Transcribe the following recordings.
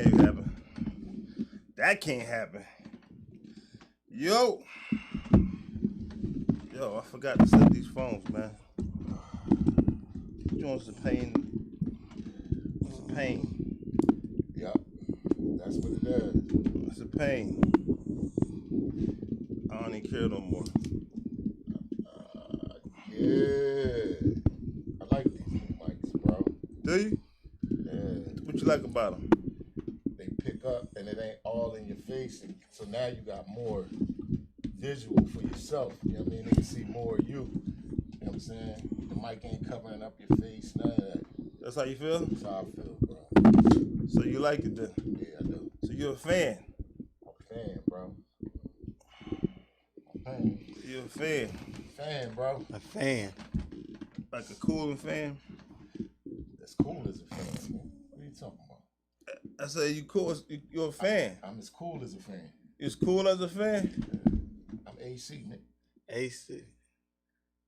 can't happen. That can't happen. Yo, I forgot to set these phones, man. You want some pain? Some pain. Yep, that's what it is. It's a pain. I don't even care no more. Yeah, I like these new mics, bro. Do you? Yeah. What you like about them? They pick up and it ain't all in your face, and so now you got more visual for yourself. You know what I mean? They can see more of you. You know what I'm saying? The mic ain't covering up your face, none of that. That's how you feel? That's how I feel, bro. So you like it then? Yeah, I do. So you're a fan? I'm a fan, bro. I'm a fan. You're a fan? Fan, bro. A fan. Like a cooling fan? As cool as a fan, man. What are you talking about? I said you cool. You're a fan. I'm as cool as a fan. You as cool as a fan? I'm AC, nigga. AC.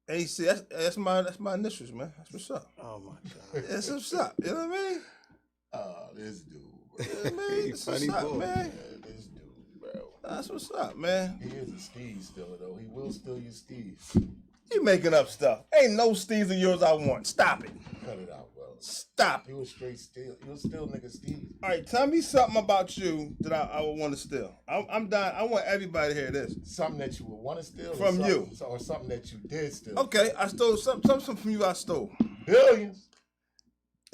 AC. That's my initials, man. That's what's up. Oh my God. That's what's up. You know what I mean? Oh, this dude, bro. You know what I mean? That's what's Funny up, boy. man. Yeah, this dude, bro. That's what's up, man. He is a Steve stiller, though. He will steal your Steve. You making up stuff. Ain't no Steves of yours I want. Stop it. Cut it out, bro. Stop. You a straight steal. You a steal nigga Steve. All right, tell me something about you that I would want to steal. I'm dying. I want everybody to hear this. Something that you would want to steal? From you. Or something that you did steal? Okay, I stole something from you. I stole. Billions.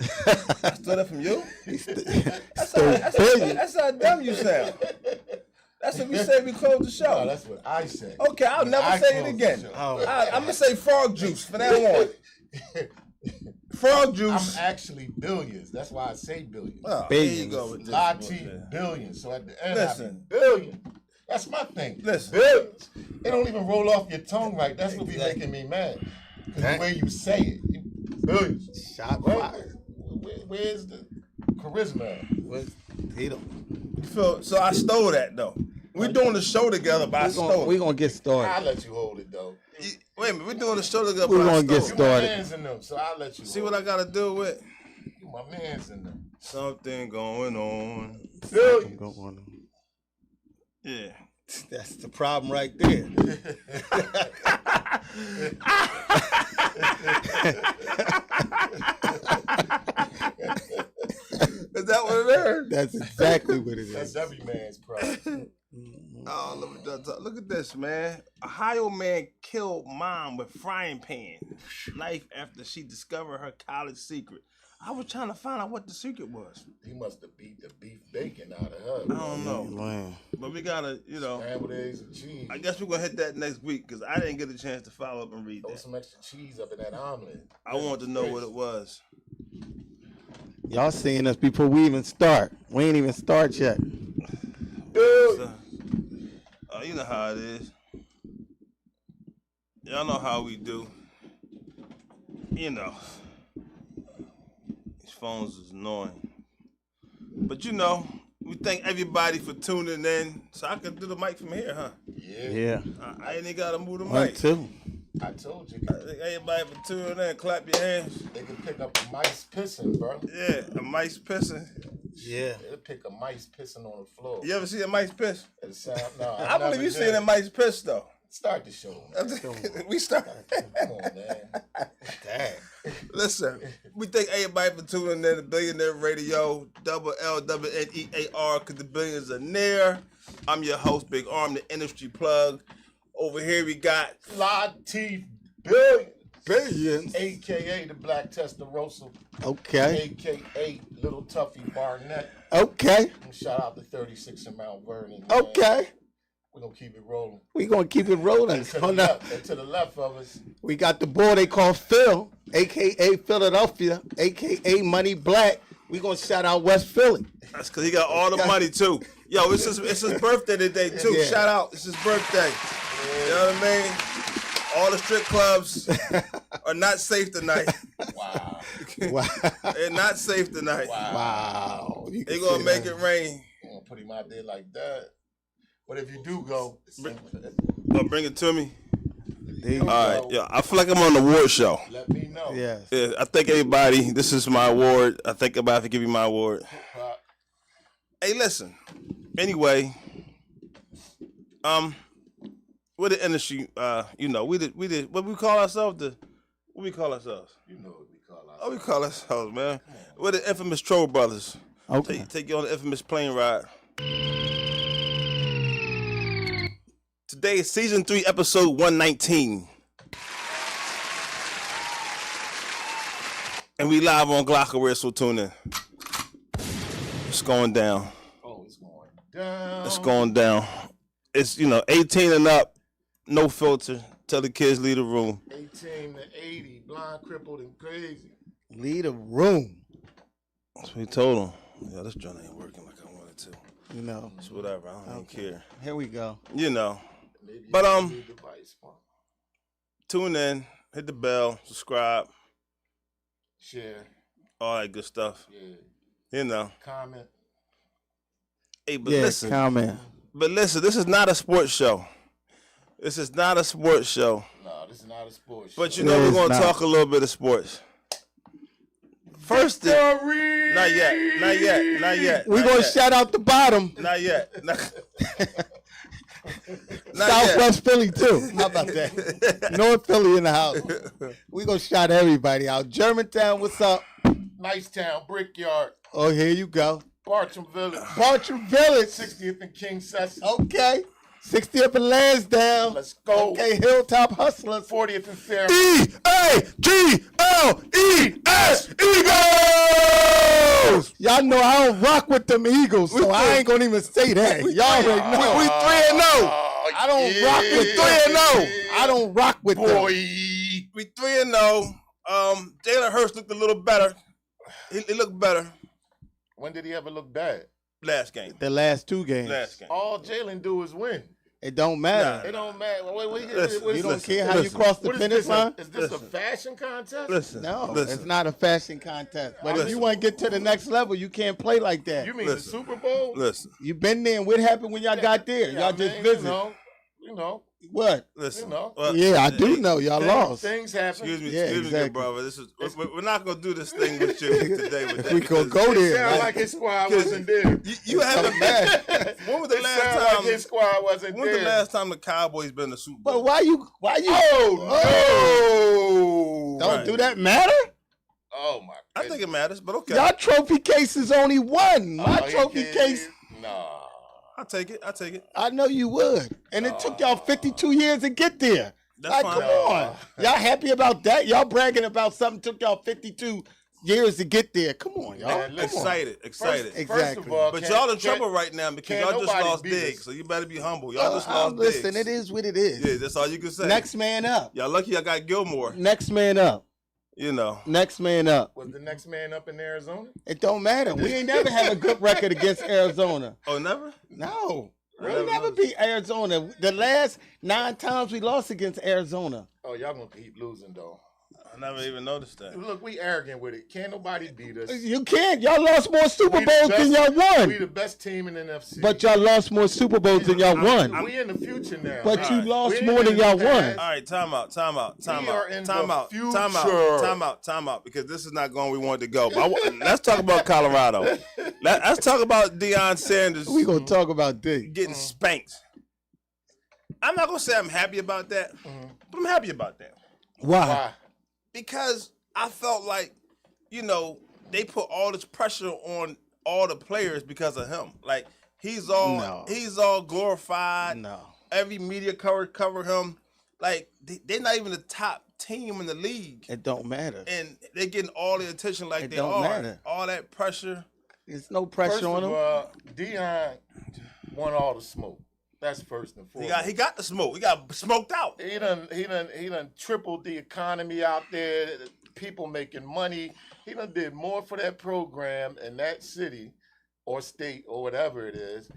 I stole that from you? Stole billions. That's how dumb you sound. That's what we say we close the No, show. that's what I say. Okay, I'll When never I say it close again. the show. Oh. I'm going to say frog juice from now on. Frog juice. I'm actually billions. That's why I say billions. Oh, there you Billions. go with this. Lateef billions. So at the end, I Listen. be billion. That's my thing. Listen. Billions. It don't even roll off your tongue right. That's what be Exactly. making me mad. Because the way you say it. Billions. Shot Where- fired. Where's the charisma? He don't. So I stole that, though. We're doing the show together, but I stole We're it. going to get started. I'll let you hold it, though. Wait a minute, we're doing the show together, We're but I gonna get stole it. You my started. mans in them, so I'll let you See hold what I got to do with? You my mans in them. Something going on. Billions. Go on. Yeah. That's the problem right there. Is that what it is? That's exactly what it That's is. every man's problem. Oh, look at this, man. Ohio man killed mom with frying pan knife after she discovered her college secret. I was trying to find out what the secret was. He must have beat the beef bacon out of her. I don't know, Man. but we gotta, Scrambled eggs and cheese. I guess we're gonna hit that next week because I didn't get a chance to follow up and read Throw that. some extra cheese up in that omelet. I wanted to know what it was. Y'all seeing us before we even start. We ain't even start yet. So, you know how it is. Y'all know how we do. You know. These phones is annoying. But we thank everybody for tuning in. So I can do the mic from here, huh? Yeah. I ain't even gotta move the One, mic. two. I told you. I thank everybody for tuning in. Clap your hands. They can pick up a mice pissing, bro. Yeah, a mice pissing. Yeah. They'll pick a mice pissing on the floor. You ever see a mice piss? It sound, no, I believe you seen a mice piss though. Start the show, man. We start. Come on, man. Dang. Listen, we thank everybody for tuning in to Billionaire Radio, LWNEAR, because the billions are near. I'm your host, Big Arm, the industry plug. Over here we got Lateef Billions. Billions. AKA the Black Testarossa. Okay. AKA Little Tuffy Barnett. Okay. And shout out to 36 in Mount Vernon. Man. Okay. We're going to keep it rolling. We gonna keep it rolling. And to the left of us, We got the boy they call Phil, aka Philadelphia, aka Money Black. We gonna shout out West Philly. that's because he got all the money too. Yo, it's his birthday today too. Yeah. Shout out, it's his birthday. You know what I mean? All the strip clubs are not safe tonight. wow. Wow. They're not safe tonight. Wow. You can They gonna see make that. it rain. I'm going to put him out there like that. But if you do go, Bring it to me. There you All go. right, yeah. I feel like I'm on the award show. let me know. Yes. Yeah, I thank everybody. This is my award. I thank everybody for giving me my award. Hip-hop, Hey, listen. Anyway, we're the industry. We did. What we call ourselves? What we call ourselves? You know what we call ourselves. Oh, we call ourselves, man. We're the infamous Troll Brothers. Okay. Take you on the infamous plane ride. Today is season 3, episode 119. And we live on Glockaware, so tune in. It's going down. Oh, it's going down. It's going down. It's, 18 and up, no filter. Tell the kids leave the room. 18 to 80, blind, crippled, and crazy. Leave the room. That's what we told them. Yeah, this joint ain't working like I wanted to. It's whatever. I don't care. Here we go. Maybe But you device, tune in, hit the bell, subscribe, share, all that good stuff. yeah, comment. Hey, but listen. Comment. But listen, this is not a sports show. This is not a sports show. No, this is not a sports But show. we're going to talk a little bit of sports. First thing. Victory! Not yet. We're going to shout out the bottom. Not yet. Southwest Philly, too. How about that? North Philly in the house. We're going to shout everybody out. Germantown, what's up? Nice town, Brickyard, Oh, here you go. Bartram Village, Bartram Village. 60th and King Cecil. Okay. 60th and Lansdowne. Let's go. Okay, Hilltop Hustlers. 40th and Fairmont. EAGLES, Eagles! Y'all know I don't rock with them Eagles, so I ain't going to even say that. Y'all already know. We 3-0. I don't rock with 3-0. I don't rock with them. Boy. We 3-0. Jalen Hurts looked a little better. He looked better When did he ever look bad? last game. The last two games. All Jalen do is win. It don't matter. It don't matter. Wait, Listen, You don't care how you listen. cross the what is finish this? line? Is this a fashion contest? Listen. No, listen. it's not a fashion contest. But if Listen. you want to get to the next level, you can't play like that. You mean Listen. the Super Bowl? Listen. You been there, and what happened when y'all got there? Yeah, Y'all I just mean, visit. You know, What? Listen. You know. Yeah, I do know. Y'all lost. Things happen. Excuse me, Yeah, good exactly. brother. We're not gonna do this thing with you today. With that We gonna because go It there. sound man. like his squad wasn't there. You haven't been. When was the It last sound time? like his squad wasn't When's there. the last time the Cowboys been in the Super Bowl? But why you? Oh, no. Don't Right. do that matter? Oh, my I think it matters, but okay. Y'all trophy case is only one. My he trophy can't- case, Nah. I'll take it. I know you would. And it took y'all 52 years to get there. That's Like, fine. come on. Y'all happy about that? Y'all bragging about something took y'all 52 years to get there. Come on, y'all. Man, listen. Excited. First Exactly. of all, But can't- y'all in can't- trouble right now because can't y'all just nobody lost beat Diggs, us. so you better be humble. Y'all just lost Listen, Diggs. it is what it is. Yeah, that's all you can say. Next man up. Y'all lucky I got Gilmore. Next man up. Next man up. Was the next man up in Arizona? It don't matter. We ain't never had a good record against Arizona. Oh, never? No. We never never noticed. beat Arizona. The last 9 times we lost against Arizona. Oh, y'all gonna keep losing though. I never even noticed that. Look, we arrogant with it. Can't nobody beat us. You can't. Y'all lost more Super We the Bowls than y'all We won. the best team in the NFC. But y'all lost more Super Bowls than y'all won. We in the future now. But you Alright. lost We ain't more than in the y'all won. past. All right, time out. We are in the future. Time out, because this is not going where we wanted to go. But let's talk about Colorado. Let's talk about Deion Sanders We gonna talk about this. getting spanked. I'm not going to say I'm happy about that, but I'm happy about that. Why? Why? Because I felt like, they put all this pressure on all the players because of him. Like, he's all glorified. No. Every media cover him. Like, they're not even the top team in the league. It don't matter. And they're getting all the attention like It they don't are. matter. All that pressure. There's no First pressure on of him. all, Deion won all the smoke. That's first and foremost. He got the smoke. He got smoked out. He done tripled the economy out there. People making money. He done did more for that program in that city or state or whatever it is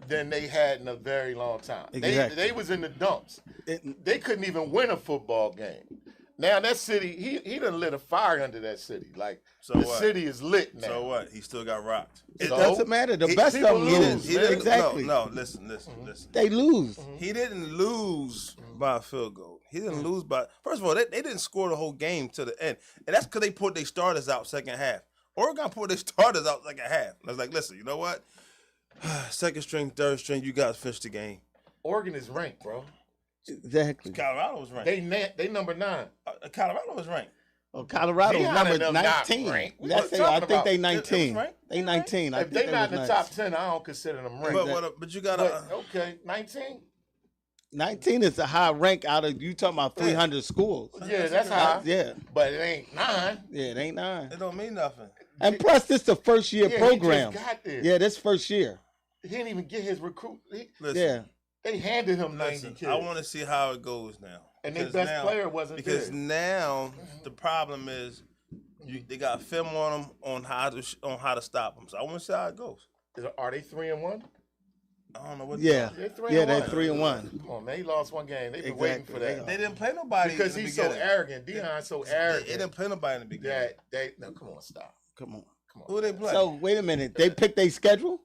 than they had in a very long time. Exactly. They was in the dumps. They couldn't even win a football game. Now that city, he done lit a fire under that city. Like So the what? city is lit now. So what? He still got rocked. It So, doesn't matter. The he- best of people them lose, lose. man. Exactly. No, listen. They lose. He didn't lose by a field goal. He didn't lose by. First of all, they didn't score the whole game to the end, and that's because they put their starters out second half. Oregon put their starters out second half. I was like, listen, you know what? Second string, third string, you guys finished the game. Oregon is ranked, bro. Exactly. Colorado was ranked. They number 9. Colorado was ranked. Oh, Colorado's Deion number and them not 19. ranked. What That's you it. I talking think they about? 19. Right? They 19. I If think they not in the was top 10, I don't consider them ranked. But you gotta. Okay, 19. 19 is a high rank out of you talking about 300 schools. Yeah, that's high. Yeah. But it ain't 9. Yeah, it ain't 9. It don't mean nothing. And plus, this the first year Yeah, program. He just got there. Yeah, this first year. He didn't even get his recruit. Listen, Yeah. They handed him 90 listen, kids. I want to see how it goes now. And their Because best now- player wasn't Because there. now the problem is they got film on them on how to stop them. So I want to see how it goes. Are they 3-1? I don't know what. Yeah. They're 3-1. Yeah, they're 3-1. Come on, man. He lost one game. They've been Exactly. waiting for that. They didn't play nobody Because in the he's so beginning. arrogant. Deion's so They arrogant. didn't play nobody in the beginning. No, come on, stop. Come on. Come on. Who they play? So, wait a minute. They picked their schedule?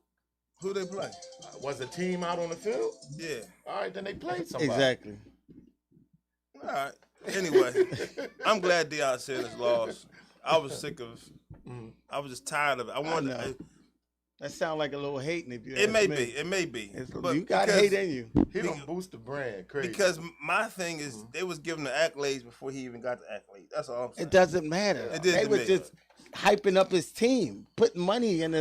Who they play? Was the team out on the field? Yeah. All right, then they played somebody. Exactly. All right. Anyway, I'm glad Deion Sanders lost. I was sick of. I was just tired of it. I wanted. know. That sounds like a little hating if you It ask may me. be. It may be. But You got because- hate in you. He don't boost the brand. Crazy. Because my thing is, they was giving the accolades before he even got the accolades. That's all I'm saying. It doesn't matter. It did They to was me. just hyping up his team, putting money in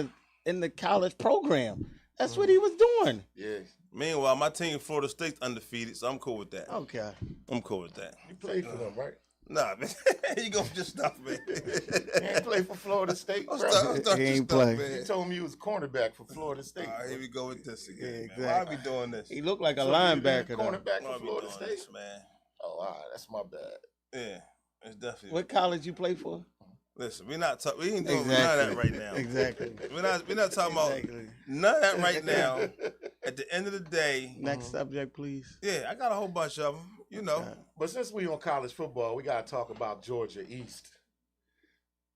the college program. That's what he was doing. Yeah. Meanwhile, my team, Florida State's undefeated, so I'm cool with that. Okay. I'm cool with that. You played for them, right? Nah, man. You go for your stuff, man. You ain't play for Florida State, bro. I'll start He your ain't stuff, play. You man. told me you was cornerback for Florida State. All right, here we go with this again, Yeah, man. exactly. Why are we doing this? He looked like a So you been linebacker. Though. cornerback Why are for we Florida doing State. this, man? Oh, all right, that's my bad. Yeah, it's definitely. What college you play for? Listen, we ain't doing none of that right now. Exactly. We're not talking about Exactly. none of that right now. At the end of the day, Next subject, please. yeah, I got a whole bunch of them. You know, But since we on college football, we got to talk about Georgia East.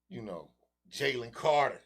You know, Jalen Carter.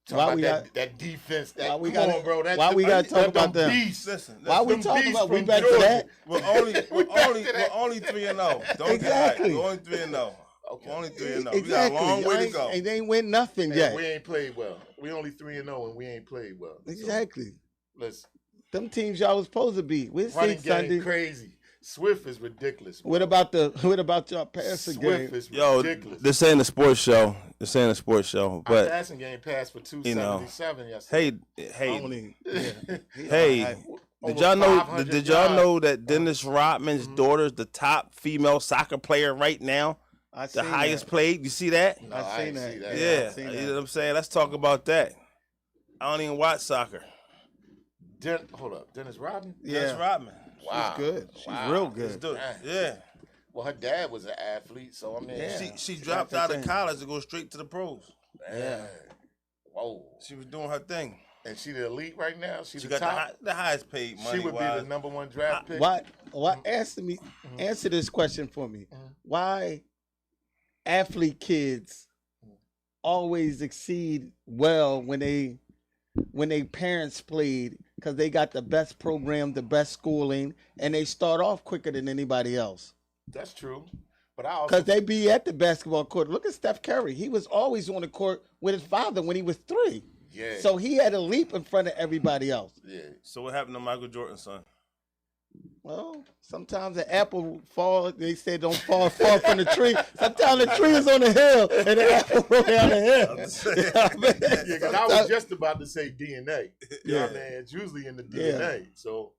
Why Talk we about got- that defense. why That we come gotta- on, bro. That, why we gotta talk about them? Beasts. listen. Why we Them talking beasts about? We from back to Georgia. that? We're only back to that. 3-0. Don't Exactly. get hyped. We're only 3-0. Okay. We're only 3-0. We got a Exactly. long way to go. And they ain't win nothing Man, yet. we ain't played well. We only 3-0 and we ain't played well. So, Exactly. listen, Them teams y'all was supposed to beat. We'll running see game Sunday. crazy. Swift is ridiculous. Bro. What about y'all passing Swift game? is Yo, ridiculous. this ain't a sports show. This ain't a sports show. Our But passing game passed for 277 yesterday. hey, Only, yeah. hey. Over Did y'all know? 500 Did y'all yards. know that Dennis Rodman's daughter is the top female soccer player right now? I The seen highest that. played. You see that? No, I I seen ain't that. see that. Yeah, I seen you that. know what I'm saying. Let's talk about that. I don't even watch soccer. Hold up. Dennis Rodman? Dennis Yeah. Rodman. Wow. She's good. She's Wow. real Let's good. do it. Dang. Yeah. Well, her dad was an athlete, so I mean, Yeah. She dropped got out that of thing. college to go straight to the pros. yeah. Whoa. She was doing her thing. And she the elite right now? She She the got top? the highest paid money. She would be the number one draft pick? Why answer this question for me. Why athlete kids always exceed well when they parents played because they got the best program, the best schooling, and they start off quicker than anybody else. That's true. But I also Because they be at the basketball court. Look at Steph Curry. He was always on the court with his father when he was 3. yeah. So he had a leap in front of everybody else. yeah. So what happened to Michael Jordan's son? Well, sometimes the apple fall. They say don't fall far from the tree. Sometimes the tree is on the hill and the apple roll down the hill. You know what I mean? Yeah, because I was just about to say DNA. You know what I mean? It's usually in the Yeah. DNA. So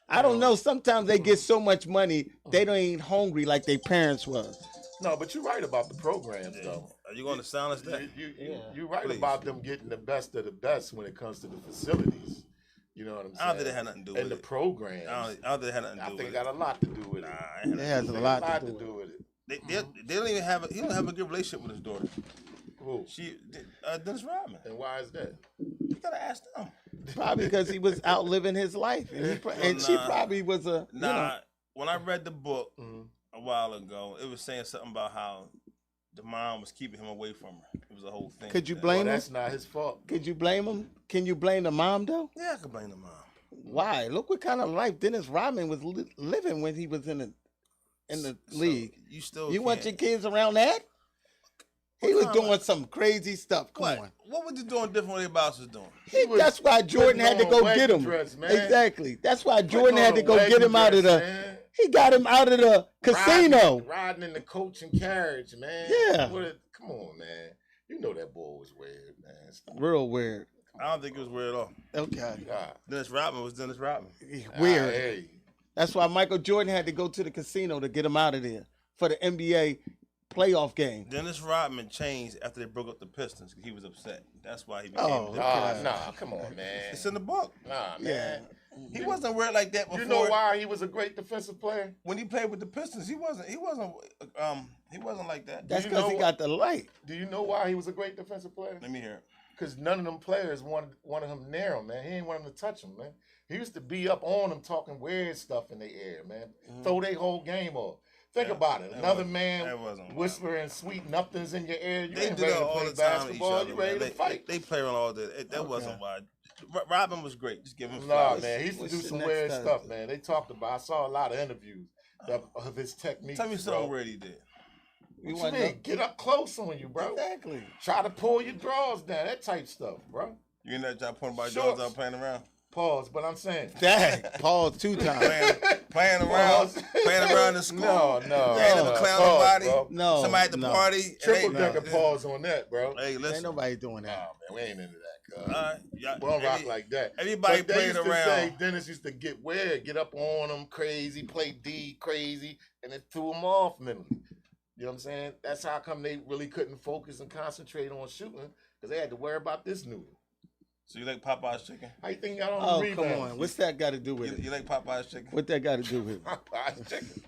I don't know. Sometimes they get so much money they don't ain't hungry like their parents was. no, but you're right about the programs though. Are you going to silence that? You're right Please. about them getting the best of the best when it comes to the facilities. You know what I'm saying? I don't think it had nothing to do and with the it. programs. I don't think it had nothing to I do think it with it. got a lot to do with it. Nah, it had It nothing has to a do lot lot to to do. do with it. They don't even have he don't have a good relationship with his daughter. Who? Dennis Rodman. And why is that? You gotta ask them. Probably because he was out living his life, and she Nah. probably was a you know. When I read the book Mhm. a while ago, it was saying something about how the mom was keeping him away from her. It was a whole thing. Could you with that. Well, blame him? that's not his fault. Could you blame him? Can you blame the mom though? Yeah, I could blame the mom. Why? Look what kind of life Dennis Rodman was living when he was in the So, league. You still You want your can't- kids around that? He was doing some crazy stuff. Come on. What was he doing different than everybody else was doing? That's why Jordan had to go get him. Exactly. That's why Jordan had to go get him out of the. Man. He got him out of the casino. Riding in the coaching carriage, man. Yeah. Come on, man. You know that boy was weird, man. Real weird. I don't think it was weird at all. Okay. Dennis Rodman was Dennis Rodman. Weird. Hey. That's why Michael Jordan had to go to the casino to get him out of there for the NBA playoff game. Dennis Rodman changed after they broke up the Pistons. He was upset. That's why he became. Nah, come on, man. It's in the book. Nah, man. He wasn't weird like that before. You know why he was a great defensive player? When he played with the Pistons, he wasn't like that. That's because he got the light. Do you know why he was a great defensive player? Let me hear it. Because none of them players wanted him near him, man. He didn't want him to touch him, man. He used to be up on them talking weird stuff in the air, man. Throw their whole game off. Think about it. Another man whispering sweet nothings in your ear. You ain't ready to play basketball. You ready to fight. They play around all day. That wasn't why. Robin was great. Just give him flowers. Nah, man. He used to do some weird stuff, man. They talked about. I saw a lot of interviews of his techniques. Tell me something weird he did. What you mean? Get up close on you, bro. Exactly. Try to pull your drawers down. That type stuff, bro. You know that pulling my drawers out playing around? Pause, but I'm saying. Dang. Pause 2 times. Playing around in school. No. Ain't never clown nobody. Bro. No. Somebody at the party. Triple decker pause on that, bro. Hey, listen. Ain't nobody doing that. Nah, man, we ain't into that, cuz. Right. We don't rock like that. Everybody playing around. Say Dennis used to get weird, get up on him crazy, play D crazy, and it threw him off mentally. You know what I'm saying? That's how come they really couldn't focus and concentrate on shooting, because they had to worry about this noodle. So you like Popeye's chicken? How you think I don't rebound? Come on. What's that got to do with it? You like Popeye's chicken? What that got to do with it? Popeye's chicken.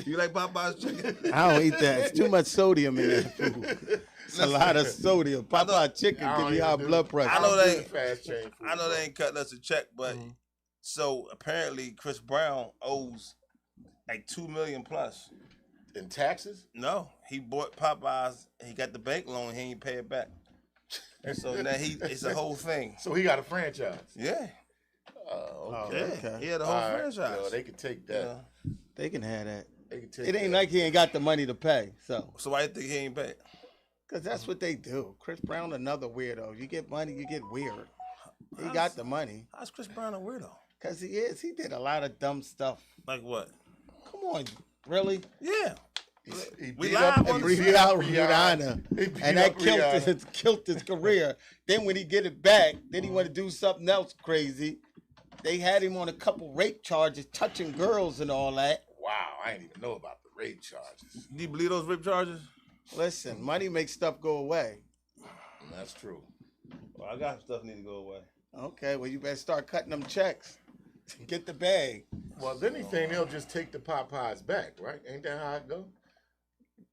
You like Popeye's chicken? I don't eat that. It's too much sodium in that food. It's a lot of sodium. Popeye chicken give you high blood pressure. I know they ain't cutting us a check, but so apparently Chris Brown owes like $2 million plus. In taxes? No, he bought Popeyes and he got the bank loan. He ain't pay it back. And so now it's a whole thing. So he got a franchise. Yeah. Okay. He had a whole franchise. Well, they can take that. Yeah. They can have that. They can take it ain't like he ain't got the money to pay. So why you think he ain't pay? Because that's what they do. Chris Brown, another weirdo. You get money, you get weird. He got the money. How's Chris Brown a weirdo? Because he is. He did a lot of dumb stuff. Like what? Come on. Really? Yeah. We live on Rihanna, and that killed his career. Then when he get it back, then he want to do something else crazy. They had him on a couple rape charges, touching girls and all that. Wow, I didn't even know about the rape charges. Do you believe those rape charges? Listen, money makes stuff go away. That's true. Well, I got stuff need to go away. Okay, well you better start cutting them checks. Get the bag. Well, if anything, they'll just take the Popeyes back, right? Ain't that how it go?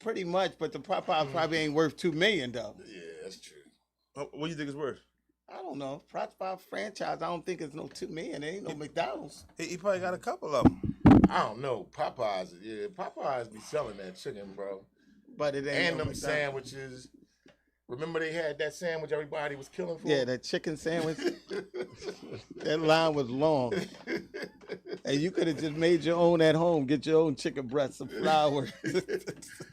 Pretty much, but the Popeye probably ain't worth $2 million though. Yeah, that's true. What do you think it's worth? I don't know. Popeye franchise, I don't think it's no $2 million. It ain't no McDonald's. He probably got a couple of them. I don't know. Popeyes be selling that chicken, bro. But it ain't. And them sandwiches. Remember they had that sandwich everybody was killing for? Yeah, that chicken sandwich. That line was long. And you could have just made your own at home. Get your own chicken breast, some flour.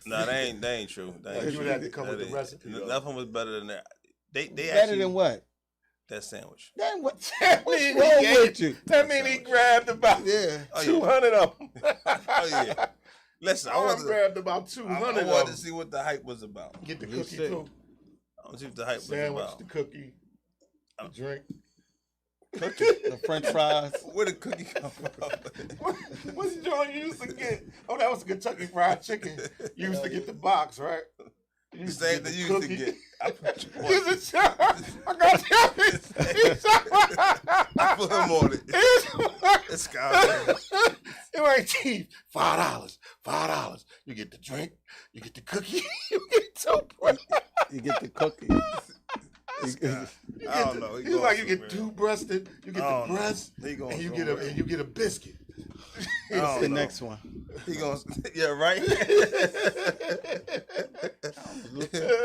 No, they ain't true. You would have to come with the recipe. Nothing was better than that. They better actually, than what? That sandwich. Then what? What's wrong with you? That mean he grabbed about 200 of them. Oh yeah. Listen, I grabbed about 200 of them. I wanted to see what the hype was about. Get the cookie too. I want to see what the hype was sandwich, about. The cookie, the drink. Cookie, the French fries. Where the cookie come from? What's the joint you used to get? Oh, that was Kentucky Fried Chicken. You used to get the box, right? The same thing you used to get. I got I put him on it. It's got it ain't cheap. $5. You get the drink. You get the cookie. You get the You get the cookie. I don't know. He's like you get two breasted. You get the breast, and you get a biscuit. What's the next one? He gonna, yeah, right.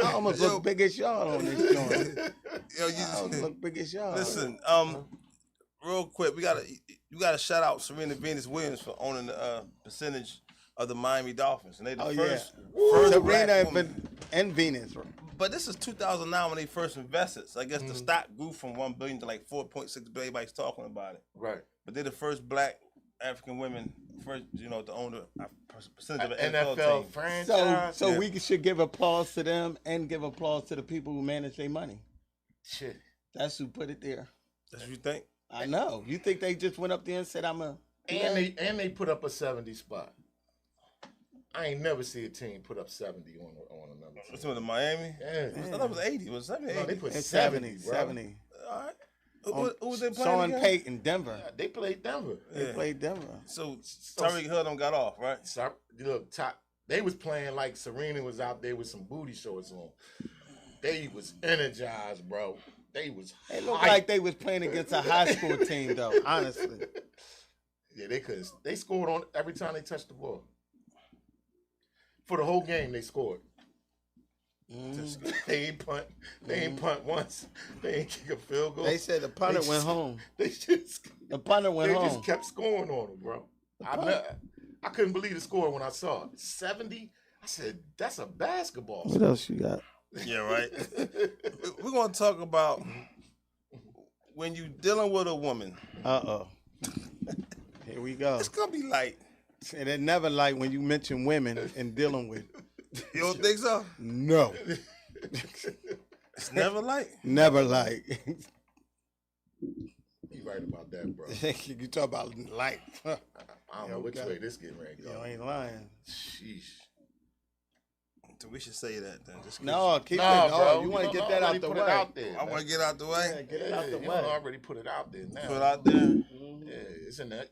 I almost look big as y'all on this joint. Yo, you look big as y'all. Listen, real quick, you gotta shout out Serena Venus Williams for owning the percentage of the Miami Dolphins, and they the first Serena black woman. and Venus. But this is 2009 when they first invested. So I guess the stock grew from $1 billion to like 4.6 billion. Everybody's talking about it. Right. But they're the first black African women, to own a percentage of an NFL NFL team. franchise. So we should give applause to them and give applause to the people who manage their money. Shit. That's who put it there. That's what you think? I know. You think they just went up there and said, "I'm a"? And they put up a 70 spot. I ain't never see a team put up 70 on another team. What's in Miami? Yeah. I thought it was 80. Was 70, 80? No, they put It's 70, 70, bro. 70. All right. Who was they playing Sean again? Payton, Denver. Yeah, they played Denver. They played Denver. So Tyreek Hill done got off, right? So, look, they was playing like Serena was out there with some booty shorts on. They was energized, bro. They was It looked hyped. like they was playing against a high school team, though. Honestly, Yeah, they could. They scored on every time they touched the ball. For the whole game, they scored. They ain't punt. They ain't punt once. They ain't kick a field goal. they said the punter They went just- home. They just The punter went they home. just kept scoring on them, bro. I couldn't believe the score when I saw it. 70. I said, that's a basketball. What else you got? Yeah, right. We're gonna talk about when you dealing with a woman. Here we go. It's gonna be light. And it never like when you mention women and dealing with. You don't think so? No, It's never light. never like. You right about that, bro. You talk about like. I don't know which okay. way this getting ready to You go. ain't lying. Sheesh. So we should say that then. Just 'cause No, keep No, it. No, bro. you want to get don't that out already the put way. it out there. I want to get out the Yeah, way. get it out the You way. already put it out there now. Put it out there. Yeah,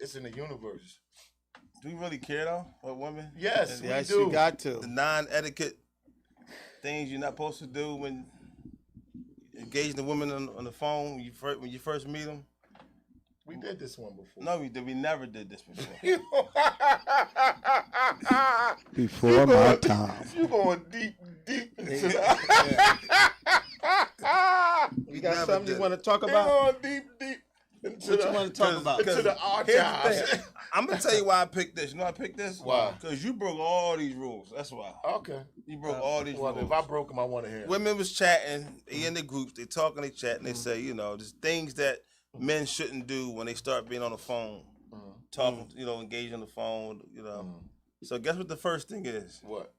it's in the universe. Do we really care though? What women? Yes, Yes, we do. you got The to. non-etiquette things you're not supposed to do when engaging the woman on the phone when you first meet them. We did this one before. No, we did. We never did this before. Before my time. You going deep into the. You got never something did you want to talk You about? going deep into What you want to talk about? into the archives. I'm gonna tell you why I picked this. You know why I picked this? Why? Because you broke all these rules. That's why. Okay. You broke all these Well, rules. if I broke them, I want to hear. Women was chatting, they in the groups, they talking, they chatting, they say, there's things that men shouldn't do when they start being on the phone, talking, engaged on the phone, So guess what the first thing is? What?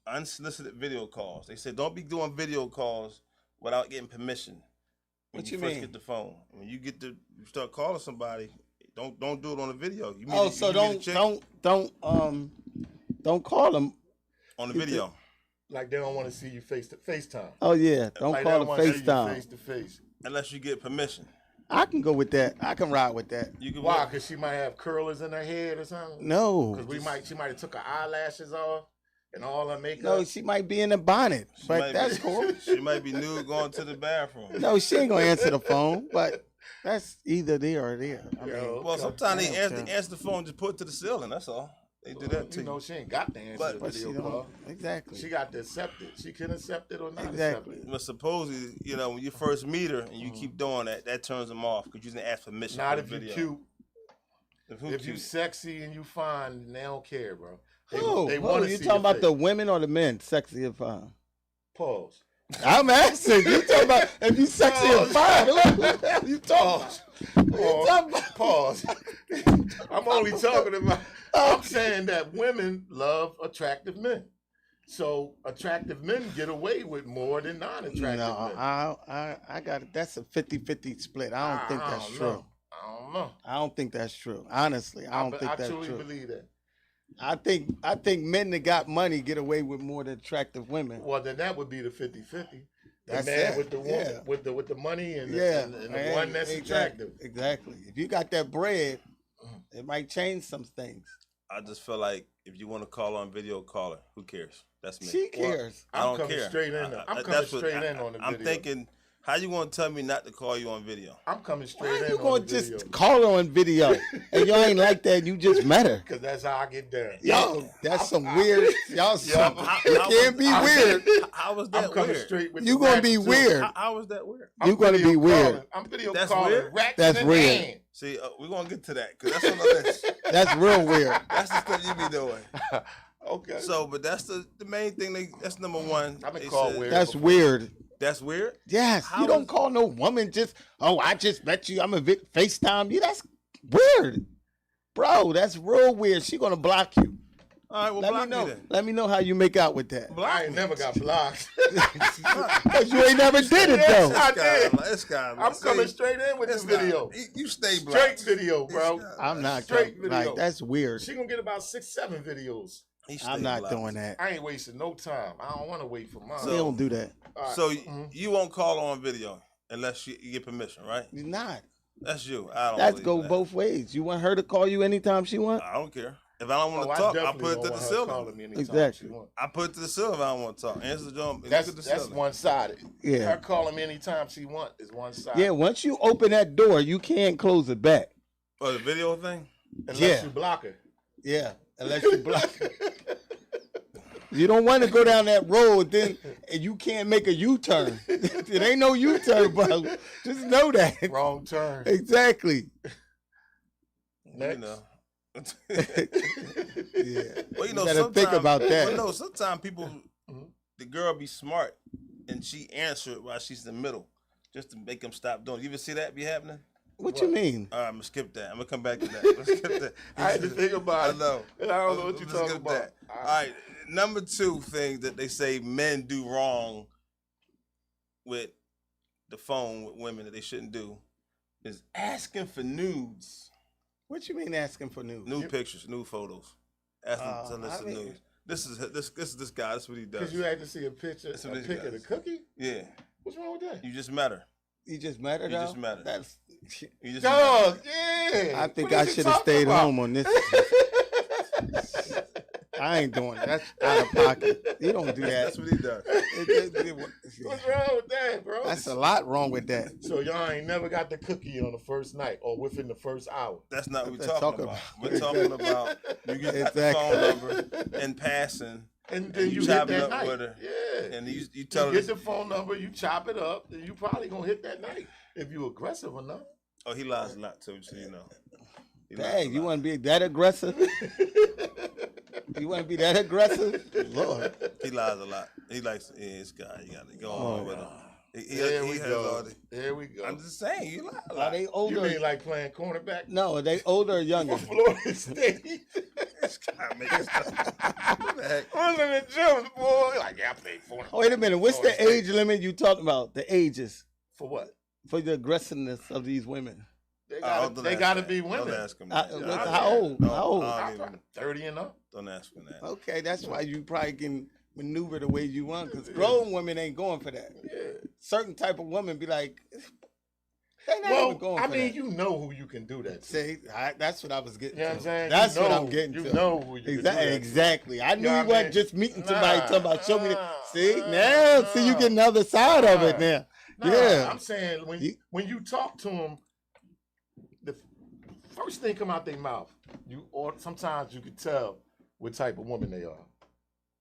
Unsolicited video calls. They said don't be doing video calls without getting permission. When What you first mean? get the phone. When you start calling somebody, don't do it on the video. You meet Oh, a- so you meet a chick don't call them. on the video. Like they don't want to see you FaceTime. Oh yeah, don't Like, call they them wanna see you FaceTime. face to face. Unless you get permission. I can go with that. I can ride with that. You can Why? Because she might have curlers in her head or something. No, Because she might have took her eyelashes off and all her makeup. no, she might be in a bonnet, She but might that's be- cool. She might be nude going to the bathroom. No, she ain't gonna answer the phone, but that's either there or there. I mean, Yo. Well, sometimes I they don't care. answer the phone, just put it to the ceiling. That's all. They do that to You know, you. she ain't got the answer But- to the but she video call. don't exactly. She got to accept it. She can accept it or not Exactly. accept it. But supposedly, when you first meet her and you keep doing that, that turns them off because you didn't ask permission. Not for if the you video. cute. If who If you cute? sexy and you fine, they don't care, bro. They Who? wanna You see talking your about face. the women or the men? Sexy and fine. Pause. I'm asking. You talking about if you sexy and fine? What the hell you talking about? Pause. I'm only talking about. I'm saying that women love attractive men. So attractive men get away with more than non-attractive No, men. I got it. That's a 50-50 split. I don't think that's don't true. know. I don't know. I don't think that's true. Honestly, I don't think I that's truly true. believe that. I think men that got money get away with more than attractive women. Well, then that would be the 50-50. The That's man it. with the woman, Yeah. with the money and Yeah, the, and the one that's attractive. Exactly. If you got that bread, it might change some things. I just feel like if you want to call on video, call her. Who cares? That's me. She cares. I don't I'm coming care. straight in. I'm coming That's what- straight in on the I'm video. thinking How you gonna tell me not to call you on video? I'm coming straight Why in. you on gonna the just video. call her on video and y'all ain't like that? You just met her. Cause that's how I get down. Yo, that's some weird. Y'all some, it can't be weird. How was that I'm coming weird? straight with You the gonna racks, be too. weird. How was that weird? You gonna video be weird. calling. I'm video That's calling. weird? Racks That's in weird. hand. See, we're gonna get to that because that's on the list. That's real weird. That's the stuff you be doing. Okay. So, but that's the main thing. That's number one. I've been They called said- weird. That's weird. That's weird. Yes, How you don't is- call no woman just. Oh, I just met you. I'm a FaceTime you. That's weird, bro. That's real weird. She gonna block you. All right, well, Let block me know. me then. Let me know how you make out with that. Block I ain't me. never got blocked. Cause you ain't never did it Yes, though. I did. This guy. I'm coming straight in with this video. You stay Straight blocked. video, bro. I'm not Straight like video. that's weird. She gonna get about 6-7 videos. He stay I'm not blocked. doing that. I ain't wasting no time. I don't want to wait for mine. We don't do that. All right. So Mhm. you won't call on video unless you get permission, right? You're not. That's you. I don't. That believe go that. both ways. You want her to call you anytime she want? I don't care. If I don't want to Oh, talk, I definitely put it don't to the want her ceiling. calling me anytime Exactly. she want. I put it to the ceiling if I don't want to talk. Answer the jump. That's Look at the ceiling. one-sided. Yeah. Her calling me anytime she want is one-sided. Yeah. Once you open that door, you can't close it back. Oh, the video thing. Unless Yeah. you block her. Yeah. Unless you block her. You don't want to go down that road then and you can't make a U-turn. It ain't no U-turn, bro. Just know that. Wrong turn. Exactly. Next. You know. Yeah. Well, you know, You better think sometimes- about that. Well, no, sometimes people, the girl be smart and she answer it while she's in the middle, just to make them stop doing it. You ever see that be happening? What you mean? All right, I'm gonna skip that. I'm gonna come back to that. Let's skip that. I had to think about I it. know. And I don't know what you're Let's talking skip about. that. All right, number 2 thing that they say men do wrong with the phone with women that they shouldn't do is asking for nudes, What you mean asking for news? nude pictures, nude photos. Asking to I listen mean- nudes. This is this guy. That's what he does. Because you had to see a picture, That's a what this pic of guy the is. cookie? Yeah, What's wrong with that? you just met her. You just met her You though? just met her. That's, You just met her. Dog, yeah. I think What I is he should have talking stayed about? home on this. I ain't doing that. That's out of pocket. You don't do that. That's what he does. What's wrong with that, bro? That's a lot wrong with that. So y'all ain't never got the cookie on the first night or within the first hour. That's not what we're Let's talking talk about. about- We're talking about you get the Exactly. phone number in passing, And then you chop hit it that up night. with her. Yeah. and you You tell her, get the phone number, you chop it up, and you probably gonna hit that night if you aggressive enough. oh, he lies a lot too, so you know. He lies a Dang, you lot. want to be that aggressive? You want to be that aggressive? Lord. He lies a lot. He likes this guy. You got to go Oh, on with him. Here we has go. all the. Here we go. I'm just saying, you lie a Are lot. they You older? mean like playing cornerback? No, are they older or younger? For Florida State. This guy making stuff. What the heck? I was in the gym, boy. Like, yeah, I played for Oh, wait a minute. What's the age limit you talking about? The ages For what? for the aggressiveness of these women? They Don't gotta, they ask gotta that. be Don't women. ask him Uh, that. look, I- how old? No, How old? I I'm don't even- probably 30 and up. Don't ask him that. Okay, that's why you probably can maneuver the way you want, because grown women ain't going for that. Yeah. Certain type of women be like, they not even Well, going I for mean, that. you know who you can do that to. See, that's what I was getting You know to. what I'm saying? That's You what know- I'm getting you to. know who you can do that to. Exactly. I knew You know you what I wasn't mean? just meeting somebody Nah, talking about show me the. See, nah, now, see, you nah. getting the other side of it Nah. now. Nah, Yeah. I'm saying when you talk to them, the first thing come out their mouth, or sometimes you can tell what type of woman they are,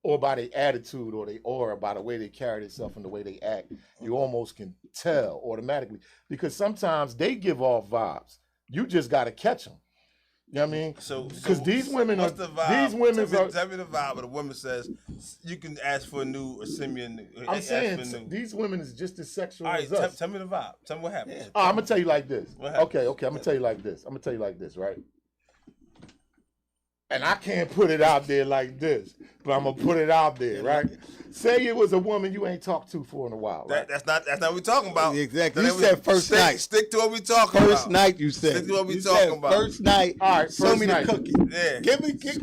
or by their attitude, or by the way they carry themselves and the way they act. You almost can tell automatically because sometimes they give off vibes. You just got to catch them. You know what I mean? So, Because these women what's are the vibe? these women tell me, are. tell me the vibe. But a woman says you can ask for a nude or send me a nude. I'm ask saying for a nude. these women is just as sexual All right, as us. tell me the vibe. Tell me what happened. Yeah. Oh, I'm gonna tell you like this. What happened? Okay, I'm gonna tell you like this. Right? And I can't put it out there like this, but I'm gonna put it out there, right? Say it was a woman you ain't talked to for in a while, right? That's not what we talking about. Exactly. That You ain't said what- first stick, night. Stick to what we talking First about. night, you said. Stick to what we You talking said about. First night. All right, Show first me night. the cookie. Yeah. Give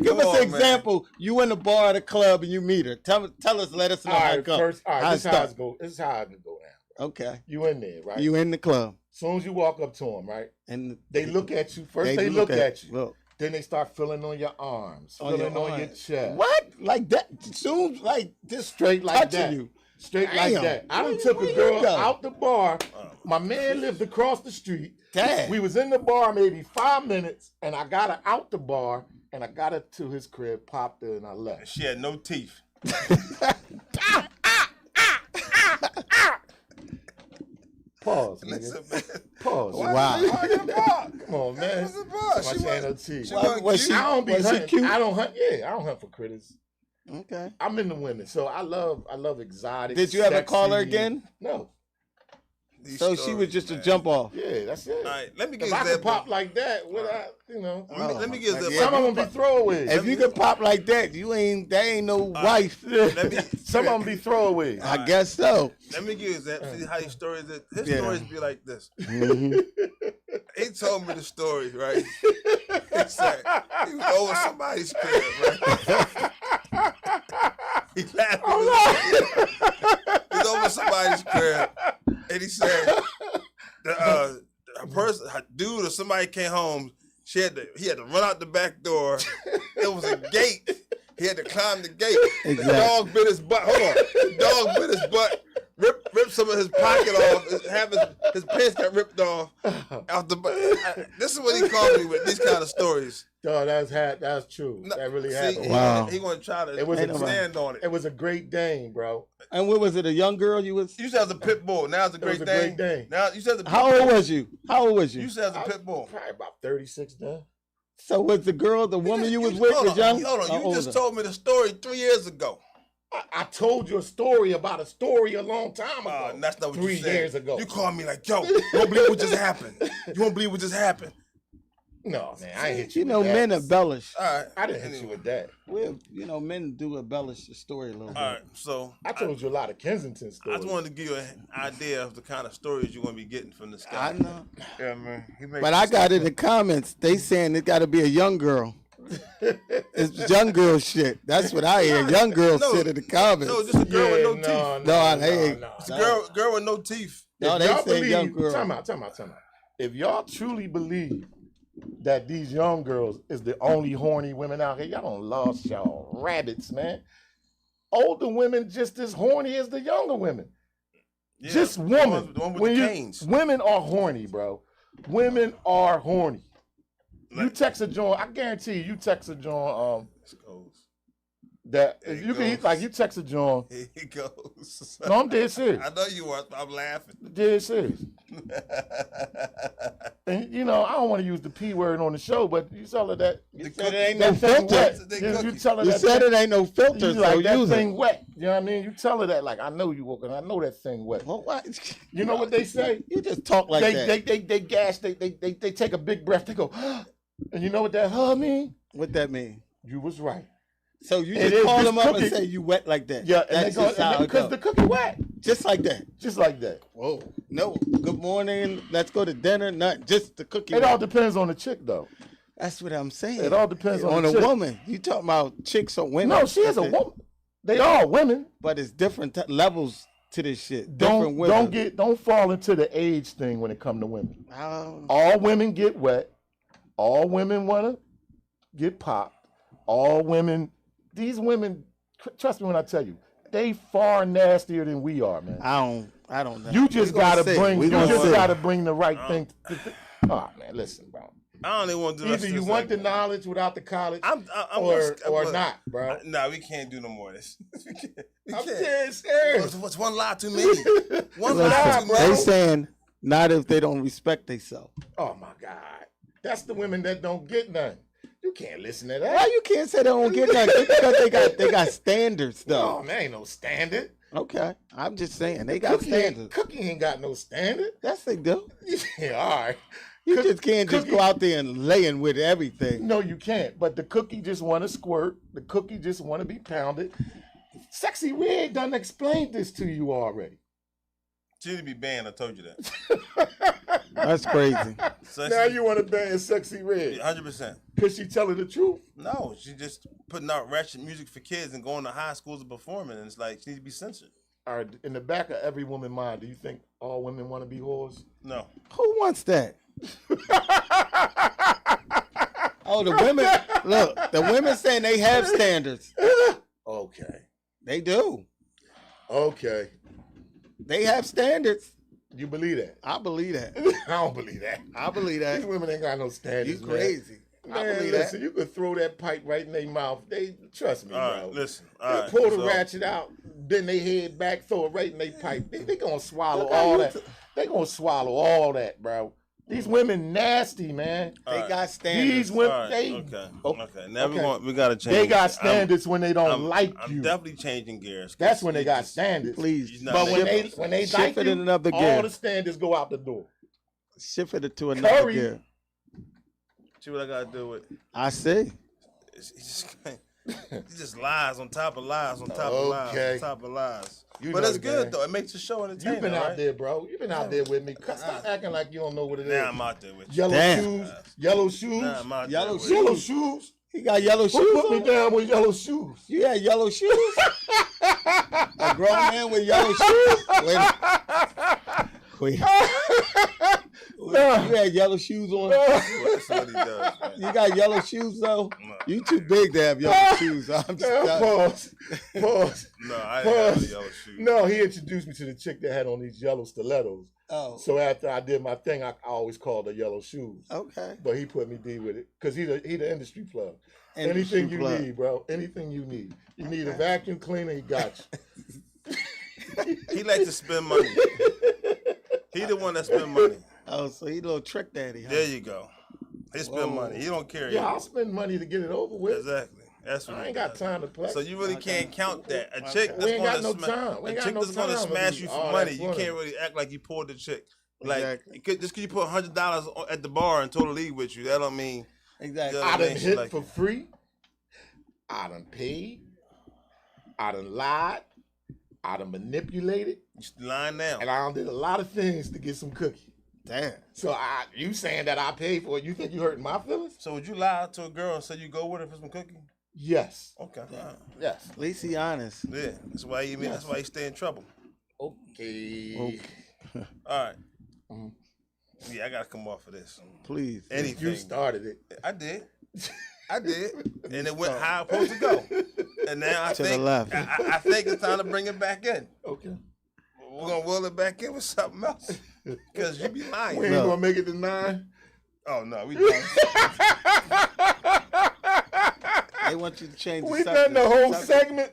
Come us on, an man. example. You in the bar at a club and you meet her. Tell us, let us know All how right, it goes. first, all right. How This it is how start. it go. This is how it can go down. Okay. You in there, right? You in the club Soon as you walk up to them, right? and They look at you. First, they look at you. Look. Then they start feeling on your arms, On your feeling on your arms. chest. What? Like that? Soon, like this Straight like touching that. you. Straight like that. I done took a girl out the bar. My man lived across the street. Damn. We was in the bar maybe 5 minutes, and I got her out the bar, and I got her to his crib, popped her, and I left. She had no teeth. Pause, Listen, nigga. man. Pause. Wow. Come on, man. What's the bar? Somebody saying no teeth. Was she, I don't be was she hunting. cute? I don't hunt. Yeah, I don't hunt for critters. Okay. I'm into women, so I love exotic. Did you ever sexy. call her again? No. These So she stories, was just man. a jump off. Yeah, that's it. All right, let me get If I that. could pop like that, without, you know. Let me get that. Some of them be throwaways. If you could pop like that, that ain't no wife. Let me. Some of them be throwaways. I guess so. Let me give you that. See how his stories. His Yeah. stories be like this. Mhm. He told me the story, right? He said he was over somebody's crib, right? He laughed. He's over somebody's crib, and he said a person, a dude, or somebody came home. He had to run out the back door. It was a gate. He had to climb the gate. Exactly. The dog bit his butt. Hold on. The dog bit his butt. Ripped some of his pocket off. His pants got ripped off. Out the butt. This is what he called me with these kind of stories. Dog, that's true. No, that really see, happened. Wow. He want to try to It was stand on it. It was a Great Dane, bro. And what was it? A young girl you was? You used to have the pit bull. Now it's a Great was a Great Dane. Dane. Now you said the pit How bull. old was you? How old was You you? used to have the pit bull. Probably about 36 then. So was the girl, the woman you was with hold was young? Hold on, or you just older? told me the story 3 years ago. I told you a story about a story a long time ago. That's not what 3 you said. years ago. You called me like, yo, you won't believe what just happened. You won't believe what just happened. No, man, I ain't hit you You with know, that. men embellish. All right. I didn't hit you with that. Men do embellish the story a little bit. All right, so I told you a lot of Kensington I stories. just wanted to give you an idea of the kind of stories you're going to be getting from this guy. I know. Yeah, man. But I got in the comments, they saying it got to be a young girl. It's young girl shit. That's what I hear. Young girl No, said in the comments. No, just a girl with no teeth. No. It's a girl with no teeth. No, If they y'all say young girl. Time out. If y'all truly believe that these young girls is the only horny women out here, y'all don't lost y'all rabbits, man. Older women just as horny as the younger women. Yeah, Just women. The one with the canes. Women are horny, bro. Women are horny. You Like- text a joint, I guarantee you text a joint It goes. that There if it you can goes. like you text a joint. Here he goes. No, I'm dead serious. I know you are. I'm laughing. Dead serious. And you know, I don't want to use the P word on the show, but you tell her that You The said it ain't no that thing filter. wet. They You cookie. tell her You that said thing, it ain't no filter, you so like that use thing it. wet. You know what I mean? You tell her that like I know you walking. I know that thing wet. Well, what? You know what they say? You just talk like that. They gas. They take a big breath. They go, and you know what that mean? What that mean? You was right. So you It just is call this them up cookie. and say you wet like that. Yeah, and That's they go just how it because go. the cookie wet, Just like that. just like that. Whoa. No. Good morning. Let's go to dinner. Nothing. Just the cookie. It wet. all depends on the chick, though. That's what I'm saying. It all depends on on the a chick. woman. You talking about chicks or women? No, she is a woman. They are women. But it's different levels to this shit. Different women. Don't fall into the age thing when it comes to women. Oh, All women get wet. All women want to get popped. All women, these women, trust me when I tell you, they far nastier than we are, man. I don't know. You just We gonna gotta see. bring, We you gonna just see. gotta bring the right thing. Oh man, listen, bro. I don't even want to do that. Either you want the knowledge without the college, I'm or not, bro. Nah, we can't do no more of this. We I'm can't. dead serious. What's one lie too many? One lie Listen, too bro. they many. saying not if they don't respect themselves. Oh my God, that's the women that don't get none. You can't listen to Why that. you can't say they don't get nothing? Because they got standards No, though. man, ain't no standard. Okay, I'm just saying they got standards. Cookie ain't got no standard. Yes, they do. Yeah, all right. You Cook- just can't just Cookie- go out there and laying with everything. No, you can't. But the cookie just want to squirt. The cookie just want to be pounded. Sexy Red done explained this to you already. She need to be banned. I told you that. That's crazy. So Now you want to ban Sexy Red 100%. because she telling the truth. No, she just putting out ratchet music for kids and going to high schools and performing, and it's like she needs to be censored. All right, in the back of every woman's mind, do you think all women want to be whores? No. Who wants that? Oh, the women. Look, the women saying they have standards. Okay. They do. Okay. They have standards. You believe that? I believe that. I don't believe that. I believe that. These women ain't got no standards. You crazy. Man, I believe listen, that. you could throw that pipe right in their mouth. They trust me, All right, bro. listen. They All right, pull the so- ratchet out, then they head back, throw it right in their pipe. They gonna swallow all that. They gonna swallow all that, bro. These women nasty, man. They right. got standards. These women, All right, they okay. Now okay. we gotta change. they got I'm- standards when they don't like I'm you. definitely changing gears. 'Cause That's when they you got just- standards. Please. He's not But when making they Shift like it you, in another all gear. the standards go out the door. Shift it to another Curry. gear. See what I gotta do with? I see. He just lies on top of lies on top of lies Okay. on top of lies. You But know it's the good game. though. It makes the show entertaining. You've been out right? there, bro. You've been out there with me. Stop acting like you don't know what it is. Now I'm out there with you. Yellow Damn. shoes. Yellow shoes. Now I'm out Yellow there with shoes. you. Yellow shoes. He got yellow shoes Who put me on? down with yellow shoes? You had yellow shoes? A grown man with yellow shoes? Wait. You had yellow shoes on? That's what he does. Man. You got yellow shoes though? No. You too big to have yellow shoes. I'm just done. Pause. Pause. No, I didn't have Pause. the yellow shoes. No, he introduced me to the chick that had on these yellow stilettos. Oh, So after I did my thing, I always called her yellow shoes. okay. But he put me D with it because he the industry plug. Industry Anything you plug. need, bro. Anything you need. You need a vacuum cleaner, he got you. He likes to spend money. He the one that spend money. Oh, so he a little trick daddy, huh? There you go. He spend Whoa. money. He don't care. Yeah, I'll spend money to get it over with. Exactly. That's what I he ain't got does. time to play. So you really Okay. can't count that. A Okay. chick We that's ain't got gonna no sma- time. We a ain't got chick no that's gonna time to smash be you for all money. that You funny. can't really act like you pulled the chick. Like Exactly. just cause you put $100 at the bar and told her to leave with you, that don't mean Exactly. Yeah. I done man, she hit like for it. free. I done paid. I done lied. I done manipulated. you lying now. And I done did a lot of things to get some cookie. Damn. So you saying that I paid for it, you think you hurting my feelings? So would you lie to a girl and say you go with her for some cookie? Yes. Okay. All right. Yes. At least he honest. Yeah. That's why you mean. That's why you stay in trouble. Okay. All right. Mhm. Yeah, I gotta come off of this. Please. Anything. You started it. I did. I did, and it went how it supposed to go. And now I To the think left. I think it's time to bring it back in. Okay. We're gonna will it back in with something else because you be lying. We ain't No. gonna make it to 9. Oh no, we done. They want you to change the We subject. done the whole Subject- segment.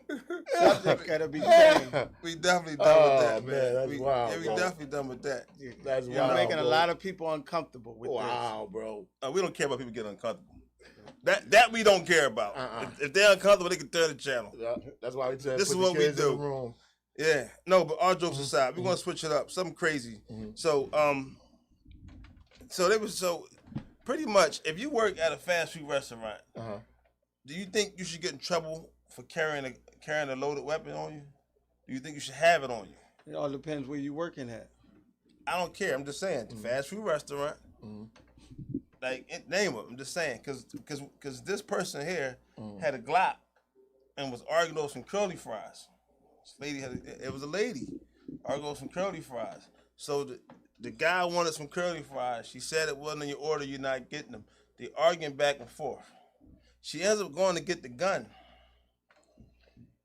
Subject gotta be changed. We definitely done Oh, with that, man, man. that's we, wild, yeah, we bro. definitely done with that. That's You're wild, making a bro. lot of people uncomfortable with Wow, bro. We don't care about people getting uncomfortable. That we don't care about. If they're uncomfortable, they can turn the channel. Yeah, that's why we said This put is what the we kids do. in the room. Yeah, no, but all jokes aside, we're gonna switch it up. Something crazy. So so pretty much, if you work at a fast food restaurant, Uh-huh. do you think you should get in trouble for carrying a loaded weapon on you? Do you think you should have it on you? this. It all depends where you're working at. I don't care. I'm just saying, the fast food restaurant, like name it. I'm just saying, because this person here had a Glock and was arguing over some curly fries. This lady it was a lady arguing over some curly fries. So the guy wanted some curly fries. She said it wasn't in your order. You're not getting them. They arguing back and forth. She ends up going to get the gun.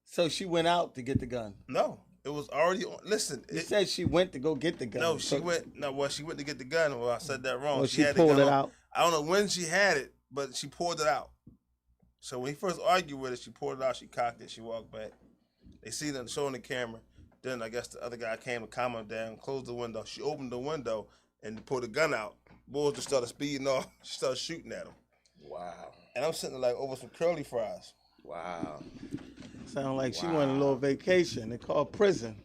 So she went out to get the gun. No, it was already on. Listen, You said she went to go get the gun. no, she So- went. No, well, she went to get the gun. Well, I said that wrong. Well, she had the pulled gun it on. out. I don't know when she had it, but she pulled it out. So when he first argued with her, she pulled it out. She cocked it. She walked back. They seen it showing the camera. Then I guess the other guy came and calmed her down, closed the window. She opened the window and pulled the gun out. Boys just started speeding off. She started shooting at him. Wow. And I'm sitting there like over some curly fries. Wow. Sound like she went on a little vacation. They called prison.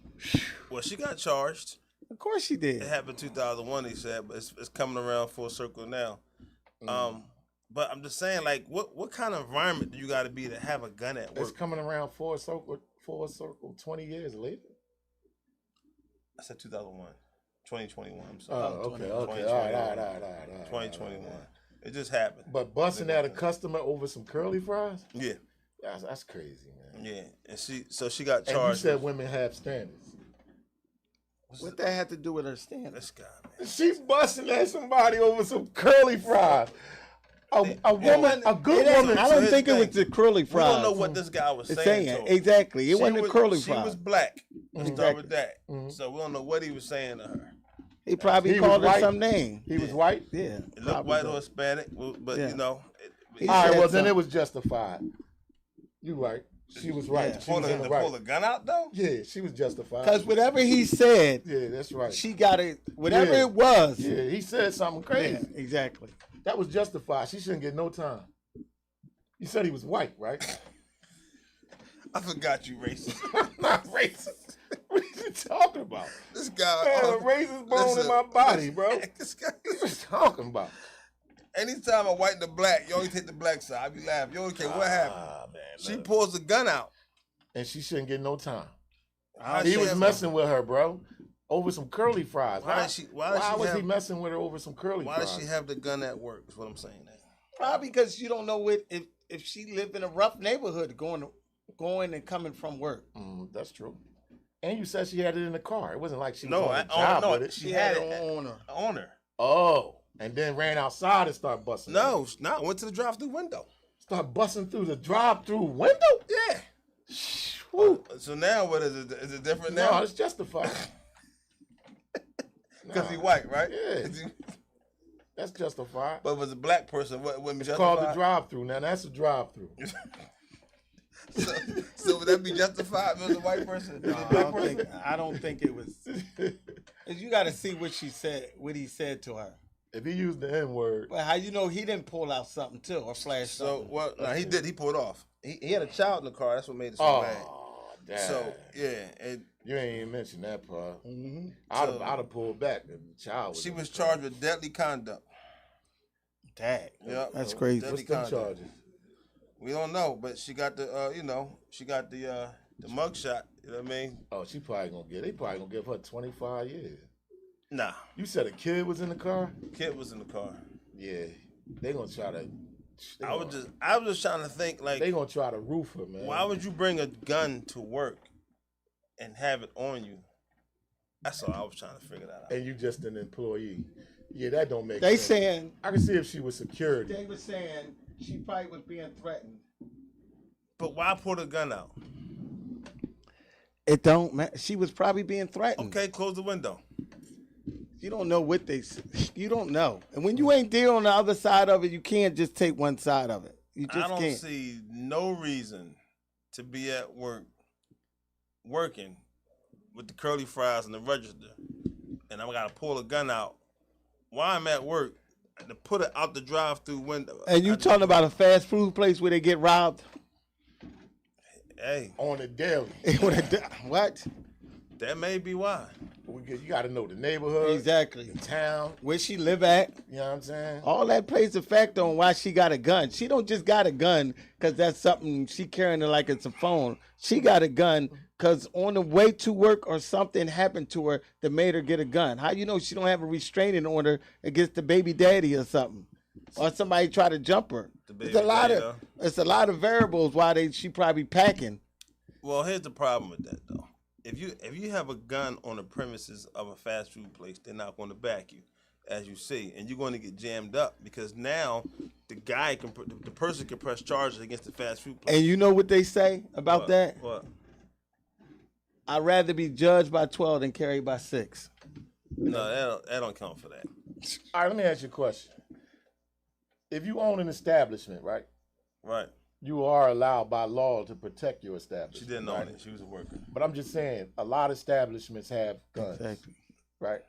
Well, she got charged. Of course she did. It happened 2001, he said, but it's coming around full circle now. But I'm just saying, like, what kind of environment do you got to be to have a gun at It's work? coming around full circle 20 years later. I said 2001, 2021. I'm Oh, sorry. okay. All right. 2021. It just happened. But busting at a customer over some curly fries? Yeah, That's crazy, man. yeah. And she got And you charged. said women have standards. What that had to do with her standards? This guy, man. She busting at somebody over some curly fries. A woman, a good woman. I don't think it was the curly We fries. don't know what this guy was saying. To her. Exactly. It wasn't the curly She fries. was black. Let's start with that. Mhm. So we don't know what he was saying to her. He probably He called was her white? some name. He was white. Yeah. It looked white or Hispanic, but Yeah. you know. He All right, said well then something. it was justified. You right. She was right. Yeah. She was in the To right. pull the gun out though. Yeah, she was justified. Because whatever he said, Yeah, that's right. she got it. Whatever Yeah. it was. Yeah, he said something crazy. Yeah, exactly. That was justified. She shouldn't get no time. You said he was white, right? I forgot you racist. I'm not racist. What are you talking about? This guy. I have a racist bone in my body, bro. This guy. What are you talking about? Anytime a white and a black, you only take the black side. I be laughing. You don't care what happened. Man, She look. pulls the gun out. And she shouldn't get no time. Why He she was have- messing with her, bro, over some curly fries. Why Why, did she- why did she was have- he messing with her over some curly Why fries? does she have the gun at work? Is what I'm saying. Probably because you don't know if she lived in a rough neighborhood going and coming from work. That's true. And you said she had it in the car. It wasn't like she was No, on the job with it. she had it on her. on her. Oh, and then ran outside and started busting. No, went to the drive-through window. Start busting through the drive-through window? Yeah. Woo. So now what is it? Is it different No, now? it's justified. Because he white, right? Yeah. That's justified. But was a black person, what wouldn't be It's called the justified? drive-through. Now that's a drive-through. So would that be justified if it was a white person? If it was a black person? I don't think it was. You got to see what she said, what he said to her. If he used the N-word, But how you know he didn't pull out something too or flash So something? well, no, he did. He pulled off. He had a child in the car. That's what made it so bad. damn. So yeah, and You ain't even mentioned that part. Mm-hmm. I'd have pulled back if the child was she in was the car. charged with deadly conduct. Dang. Yep. That's crazy. Deadly What's them conduct. charges? We don't know, but she got the she got the mug shot. You know what I mean? Oh, she probably gonna get. They probably gonna give her 25 years. Nah, You said a kid was in the car. kid was in the car. Yeah, they gonna try to. I was just trying to think like, They gonna try to roof her, man. why would you bring a gun to work and have it on you? That's all I was trying to figure that out. And you just an employee. Yeah, that don't make They sense. saying I can see if she was security. they were saying she probably was being threatened. But why pull the gun out? It don't matter. She was probably being threatened. Okay, close the window. You don't know what they. You don't know, and when you ain't there on the other side of it, you can't just take one side of it. You just I don't can't. see no reason to be at work working with the curly fries in the register, and I gotta pull a gun out while I'm at work and to put it out the drive-through window. And you talking about a fast food place where they get robbed? Hey, On the daily. What? that may be why. You got to know the neighborhood, Exactly. the town. Where she live at? You know what I'm saying? All that plays a factor on why she got a gun. She don't just got a gun because that's something she carrying it like it's a phone. She got a gun because on the way to work or something happened to her that made her get a gun. How you know she don't have a restraining order against the baby daddy or something? Or somebody try to jump her. baby It's a lot daddy, of it's a lot of variables why she probably packing. Well, here's the problem with that though. If you have a gun on the premises of a fast food place, they're not going to back you, as you see, and you're going to get jammed up because now the person can press charges against the fast food place. And you know what they say about What? that? What? I'd rather be judged by 12 than carried by 6. No, that don't count for that. All right, let me ask you a question. If you own an establishment, right, Right. you are allowed by law to protect your She establishment. didn't own right? it. She was a worker. But I'm just saying, a lot of establishments have guns, Exactly. right?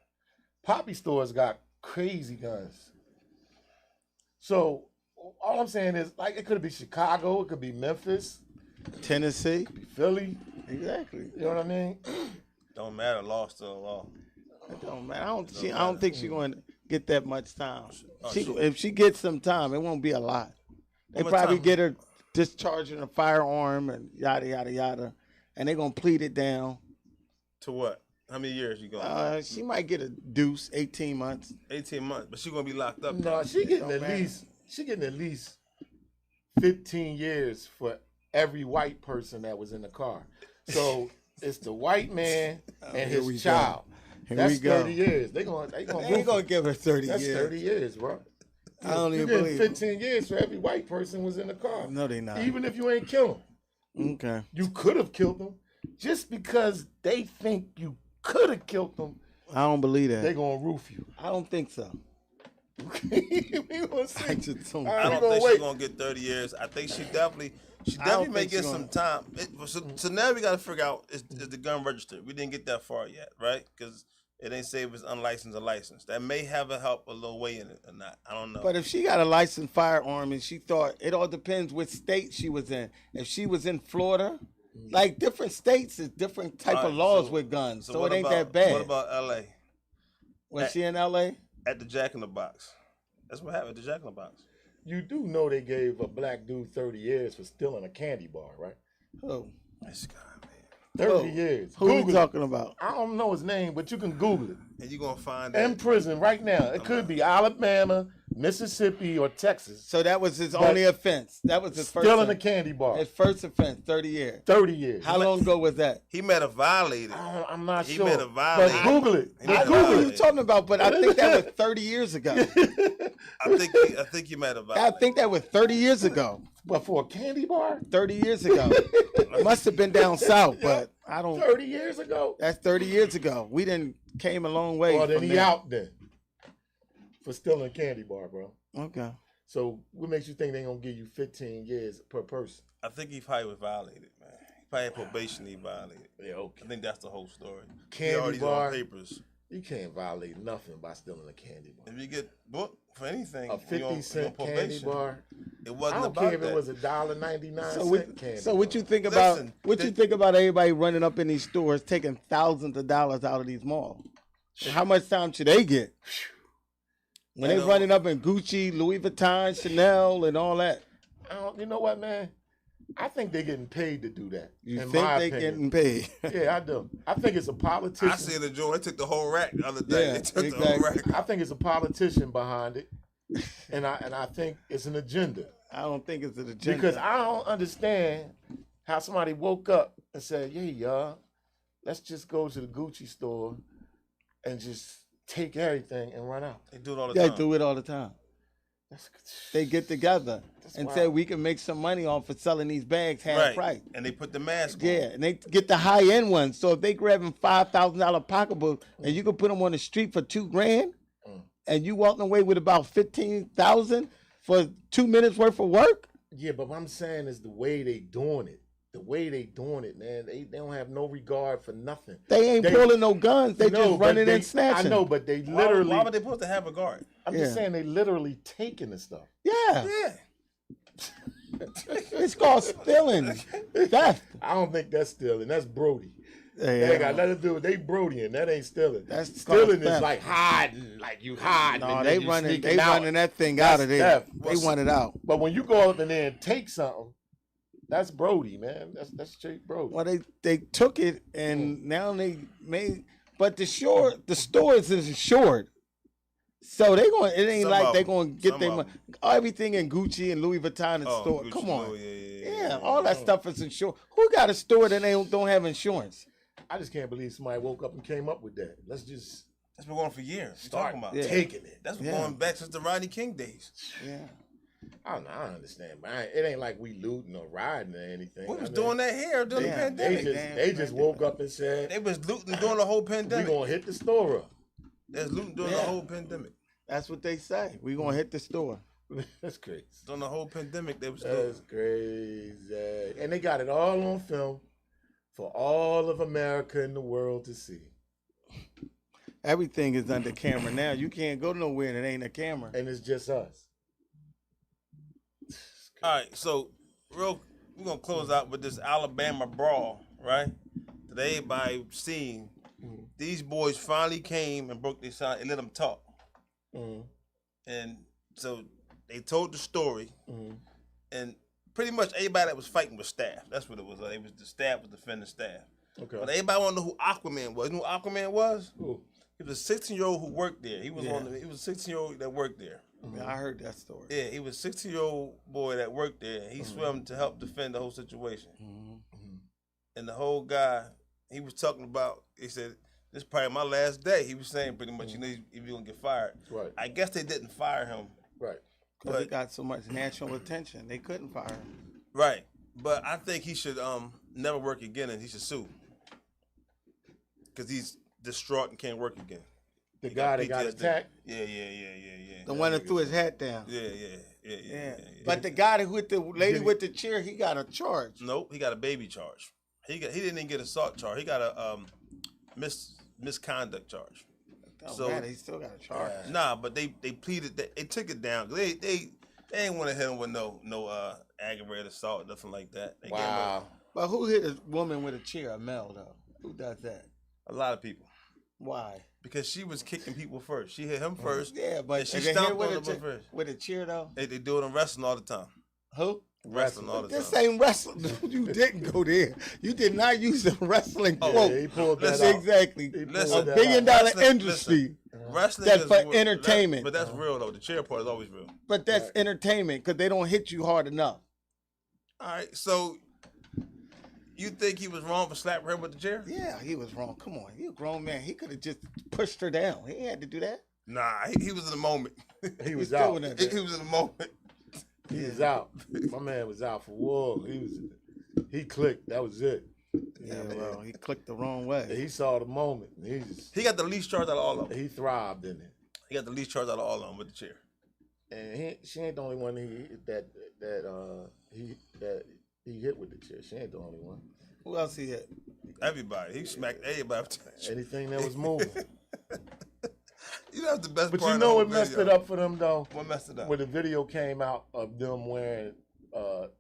Poppy stores got crazy guns. So all I'm saying is, like, it could be Chicago, it could be Memphis, Tennessee. Philly. Exactly. You know what I mean? Don't matter. Law still law. It don't matter. I don't think she's going to get that much time. Oh, If she gets some time, it won't be a lot. They much probably time? get her discharging a firearm and yada yada yada, and they're gonna plead it down. To what? How many years you going? She might get a deuce, 18 months. 18 months, but she gonna be locked up. No, she getting at least 15 years for every white person that was in the car. So it's the white man and Here we his go. child. Here That's we go. 30 years. They They ain't gonna give her 30 That's years. 30 years, bro. I don't You even getting believe 15 years for every white person was in the car. No, they not. Even if you ain't kill them. Okay. You could have killed them. Just because they think you could have killed them, I don't believe that. they gonna roof you. I don't think so. We gonna see. I just don't. I don't think she's gonna get 30 years. I think she definitely may think get she some time. So now we gotta figure out is the gun registered? We didn't get that far yet, right? Because it ain't say if it's unlicensed or licensed. That may have a help a little way in it or not. I don't know. But if she got a licensed firearm and she thought, it all depends which state she was in. If she was in Florida, like different states is different type of laws with guns, so it ain't that bad. What about L.A.? Was she in L.A.? At the Jack in the Box. That's what happened at the Jack in the Box. You do know they gave a black dude 30 years for stealing a candy bar, right? Oh, This guy, man. 30 years. who Google we talking about? I don't know his name, but you can Google it. And you're gonna find In that. prison right now. It could be Alabama, Mississippi, or Texas. So that was his only offense. That was his first. Stealing a candy bar. His first offense, 30 years. 30 years. How long ago was that? He met a violator. I'm not He sure. made a violation. But Google it. He made I a know what violation. you're talking about, but I think that was 30 years ago. I think he met a I violation. think that was 30 years ago. But for a candy bar? 30 years ago. Must have been down south, but I don't. 30 years ago? That's 30 years ago. We didn't came a long way. Well, then from he there. out then. For stealing a candy bar, bro. Okay. So what makes you think they gonna give you 15 years per person? I think he probably was violated, man. He probably had probation. He violated. Yeah, okay. I think that's the whole story. Candy he already bar. on papers. You can't violate nothing by stealing a candy bar. If you get booked for anything, A you 50-cent on candy probation. bar. It I wasn't don't about care if that. it was $1.99 candy. So what you bar. think about Listen, you think about everybody running up in these stores taking thousands of dollars out of these malls? How much time should they get? When they running up in Gucci, Louis Vuitton, Chanel, and all that. You know what, man? I think they're getting paid to do that. You in think my they opinion. getting paid? Yeah, I do. I think it's a politician. I see the joint. They took the whole rack the other day. Yeah, They took the exactly. whole rack. I think it's a politician behind it, and I think it's an agenda. I don't think it's an agenda. Because I don't understand how somebody woke up and said, "Hey, y'all, let's just go to the Gucci store and just take everything and run out." They do it all the they time. do it all the time. That's, They get together and say wild. we can make some money off of selling these bags half Right. price. And they put the mask on. Yeah, and they get the high end ones. So if they grabbing $5,000 pocketbook and you can put them on the street for $2,000, and you walking away with about 15,000 for 2 minutes worth of work. yeah, but what I'm saying is the way they doing it. The way they doing it, man. They don't have no regard for nothing. They ain't pulling no guns. They No, just but running they- and snatching. I know, but they Why literally. would they supposed to have a guard? I'm Yeah. just saying they literally taking the stuff. Yeah, Yeah. it's called stealing, theft. I don't think that's stealing. That's Brody. They Yeah. ain't got nothing to do with they Brodian. That ain't stealing. That's Stealing theft. is like hiding, like you hiding. No, and they then you running. sneaking They out. running that thing That's out of there. theft. They want it out. But when you go up in there and take something, that's Brody, man. That's straight Brody. Well, they took it and now they made. But the stores is insured. So they going. It ain't Some like of they them. going to get Some their of money. Everything in Gucci and Louis Vuitton and Oh, store. Gucci, Come on. oh, Yeah, all that stuff is insured. Who got a store that don't have insurance? I just can't believe somebody woke up and came up with that. Let's just That's been going on for years. What you start talking about? Yeah. taking it. That's been Yeah. going back since the Rodney King days. Yeah. I don't know. I understand, but it ain't like we looting or riding or anything. We was doing that here during Yeah, the They pandemic. just Damn, they just man. woke up and said, They was looting during the whole "We pandemic. gonna hit the store up." They was looting during the Yeah. whole pandemic. That's what they say. We gonna hit the store. That's crazy. During the whole pandemic, they was That's looting. crazy. And they got it all on film for all of America and the world to see. Everything is under camera now. You can't go nowhere and it ain't a camera. And it's just us. All right, so we're gonna close out with this Alabama brawl, right? That everybody seen. These boys finally came and broke their silence and let them talk. Mm-hmm. And so they told the story, Mm-hmm. and pretty much everybody that was fighting was staff. That's what it was. It was the staff was defending staff. Okay. But everybody want to know who Aquaman was. You know who Aquaman was? Cool. He was a 16-year-old who worked there. He was Yeah. he was a 16-year-old that worked there. Yeah, I heard that story. Yeah, he was a 16-year-old boy that worked there. He swam to help defend the whole situation. And the whole guy, he was talking about, he said, this is probably my last day. He was saying pretty much, you know, if you're going to get fired. Right. I guess they didn't fire him Right. But he got so much national attention, they couldn't fire him. Right. But I think he should never work again, and he should sue. Because he's distraught and can't work again. The guy that got attacked? Yeah. The one that threw his hat down. Yeah. But the guy with the lady with the chair, he got a charge. Nope, he got a baby charge. He didn't even get assault charge. He got a misconduct charge. So he still got a charge. Nah, but they pleaded that they took it down. They ain't want to hit him with no aggravated assault, nothing like that. Wow. But who hit a woman with a chair? A male though. Who does that? A lot of people. Why? Because she was kicking people first. She hit him first. Yeah, but she stomped on him first. With a chair though. They do it in wrestling all the time. Who? Wrestling all the time. This ain't wrestling. You didn't go there. You did not use the wrestling quote. Yeah, he pulled that out. Exactly. Listen, $1 billion industry. Wrestling that's is for entertainment. But that's real though. The chair part is always real. But that's entertainment because they don't hit you hard enough. All right, so you think he was wrong for slapping her with the chair? Yeah, he was wrong. Come on, he a grown man. He could have just pushed her down. He had to do that. Nah, he was in the moment. He was out. He was in the moment. He was out. My man was out for war. He clicked. That was it. Yeah, well, he clicked the wrong way. He saw the moment. He got the least charge out of all of them. He thrived in it. He got the least charge out of all of them with the chair. And she ain't the only one that he hit with the chair. She ain't the only one. Who else he hit? Everybody. He smacked everybody. Anything that was moving. You know the best but part. You know what messed it up for them though? What messed it up? When the video came out of them wearing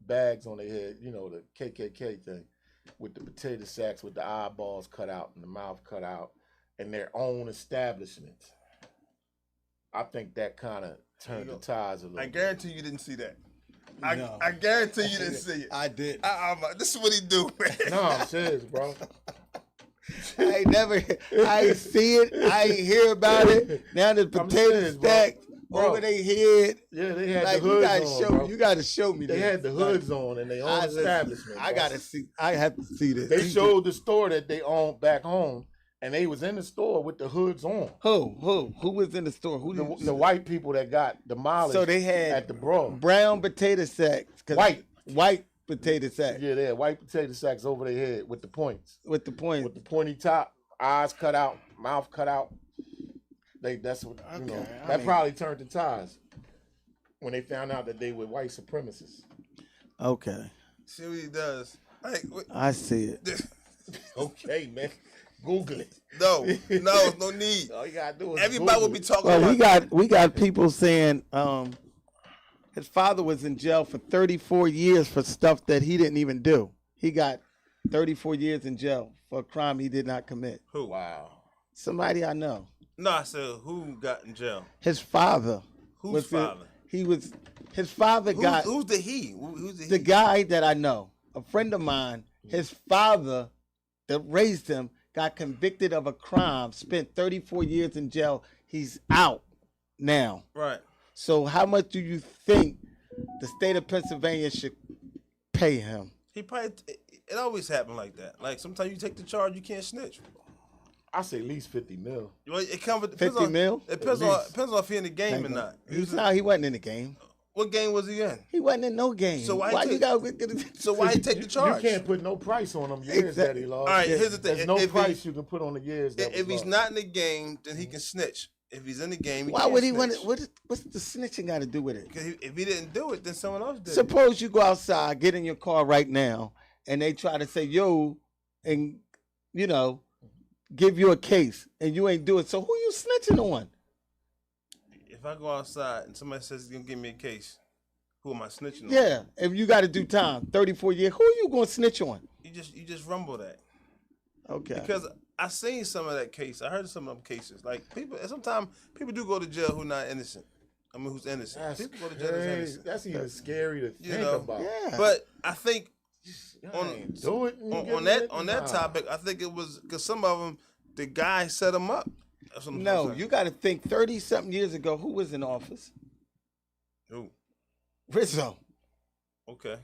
bags on their head, you know, the KKK thing, with the potato sacks with the eyeballs cut out and the mouth cut out, and their own establishment. I think that kind of turned the tides a little. I guarantee you didn't see that. No. I guarantee you didn't see it. I did. This is what he do, man. No, I'm serious, bro. I ain't see it. I ain't hear about it. Now the potato stack over their head. Yeah, they had like, the hoods on. You got to show me. They had the hoods on and they own establishment. I got to see. I have to see this. They showed the store that they owned back home, and they was in the store with the hoods on. Who was in the store? The white people that got demolished. So they had at the brown potato sacks. White potato sacks. Yeah, they had white potato sacks over their head with the points. With the pointy top, eyes cut out, mouth cut out. That's what you know. That probably turned the tides when they found out that they were white supremacists. Okay. See what he does. I see it. Okay, man. Google it. No, no need. All you gotta do is everybody will be talking about we got people saying his father was in jail for 34 years for stuff that he didn't even do. He got 34 years in jail for a crime he did not commit. Who? Wow. Somebody I know. No, I said who got in jail? His father. Whose father? His father got. Who's the he? Who's the he? The guy that I know, a friend of mine, his father that raised him got convicted of a crime, spent 34 years in jail. He's out now. Right. So how much do you think the state of Pennsylvania should pay him? He probably, it always happen like that. Like sometimes you take the charge, you can't snitch. I say at least 50 mil. Well, it comes with 50 mil. It depends on if he in the game or not. He wasn't in the game. What game was he in? He wasn't in no game. So why you got? So why he take the charge? You can't put no price on them years that he lost. All right, here's the thing. There's no price you can put on the years. If he's not in the game, then he can snitch. If he's in the game, why would he want it? What's the snitching got to do with it? Because if he didn't do it, then someone else did. Suppose you go outside, get in your car right now, and they try to say yo, and you know, give you a case, and you ain't do it. So who you snitching on? If I go outside and somebody says he's gonna give me a case, who am I snitching on? Yeah, if you got to do time, 34 years, who are you gonna snitch on? You just rumble that. Okay. Because I seen some of that case. I heard some of them cases. Like sometimes people do go to jail who not innocent. I mean, who's innocent? That's people go to jail as innocent. That's even scary to think about. Yeah. But I think on that topic, I think it was because some of them, the guy set them up. No, you got to think 30-something years ago, who was in office? Who? Rizzo. Okay.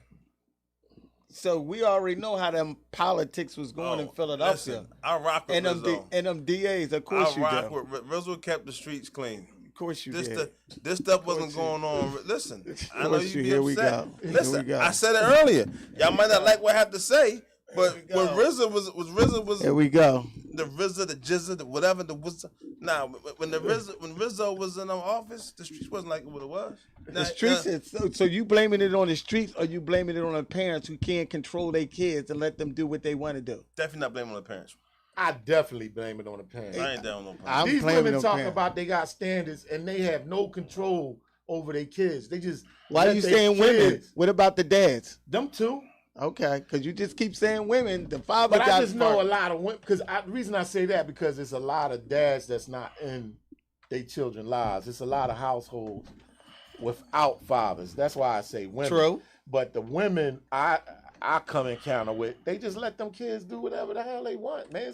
So we already know how them politics was going in Philadelphia. Listen, I rock with Rizzo. And them DAs, of course you do. Rizzo kept the streets clean. Of course you this did. this stuff wasn't going on. Listen, I know course you you- be here we upset. go. Here Listen, we go. I said it earlier. Y'all might not like what I have to say, but when RZA was Here we go. the RZA, the Jizza, the whatever, the Wizza. Nah, when Rizzo was in office, the streets wasn't like what it was. The streets. So you blaming it on the streets, or you blaming it on the parents who can't control their kids and let them do what they want to do? Definitely not blaming the parents. I definitely blame it on the parents. I ain't down no parents. I'm These blaming women them talk parents. about they got standards and they have no control over their kids. They just Why are let you their saying women? kids- What about the dads? Them too. Okay, because you just keep saying women. The father But got I just know a part. lot of women. Because the reason I say that because it's a lot of dads that's not in their children's lives. It's a lot of households without fathers. That's why I say women. True. But the women I come encounter with, they just let them kids do whatever the hell they want, man.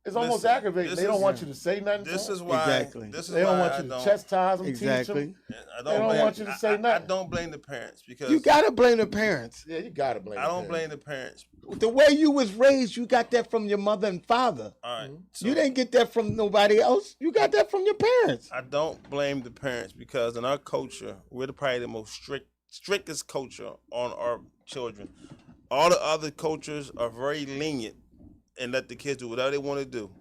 It's almost aggravating. They don't want you to say nothing. This to is them. why. Exactly. This is They don't why want I you don't. to chastise them, Exactly. teach them. I They don't want you to say I nothing. don't blame the parents because You gotta blame the parents. Yeah, you gotta blame. I don't the blame parents. the parents. The way you was raised, you got that from your mother and father. All right. So You didn't get that from nobody else. You got that from your parents. I don't blame the parents because in our culture, we're probably the most strictest culture on our children. All the other cultures are very lenient and let the kids do whatever they want to do.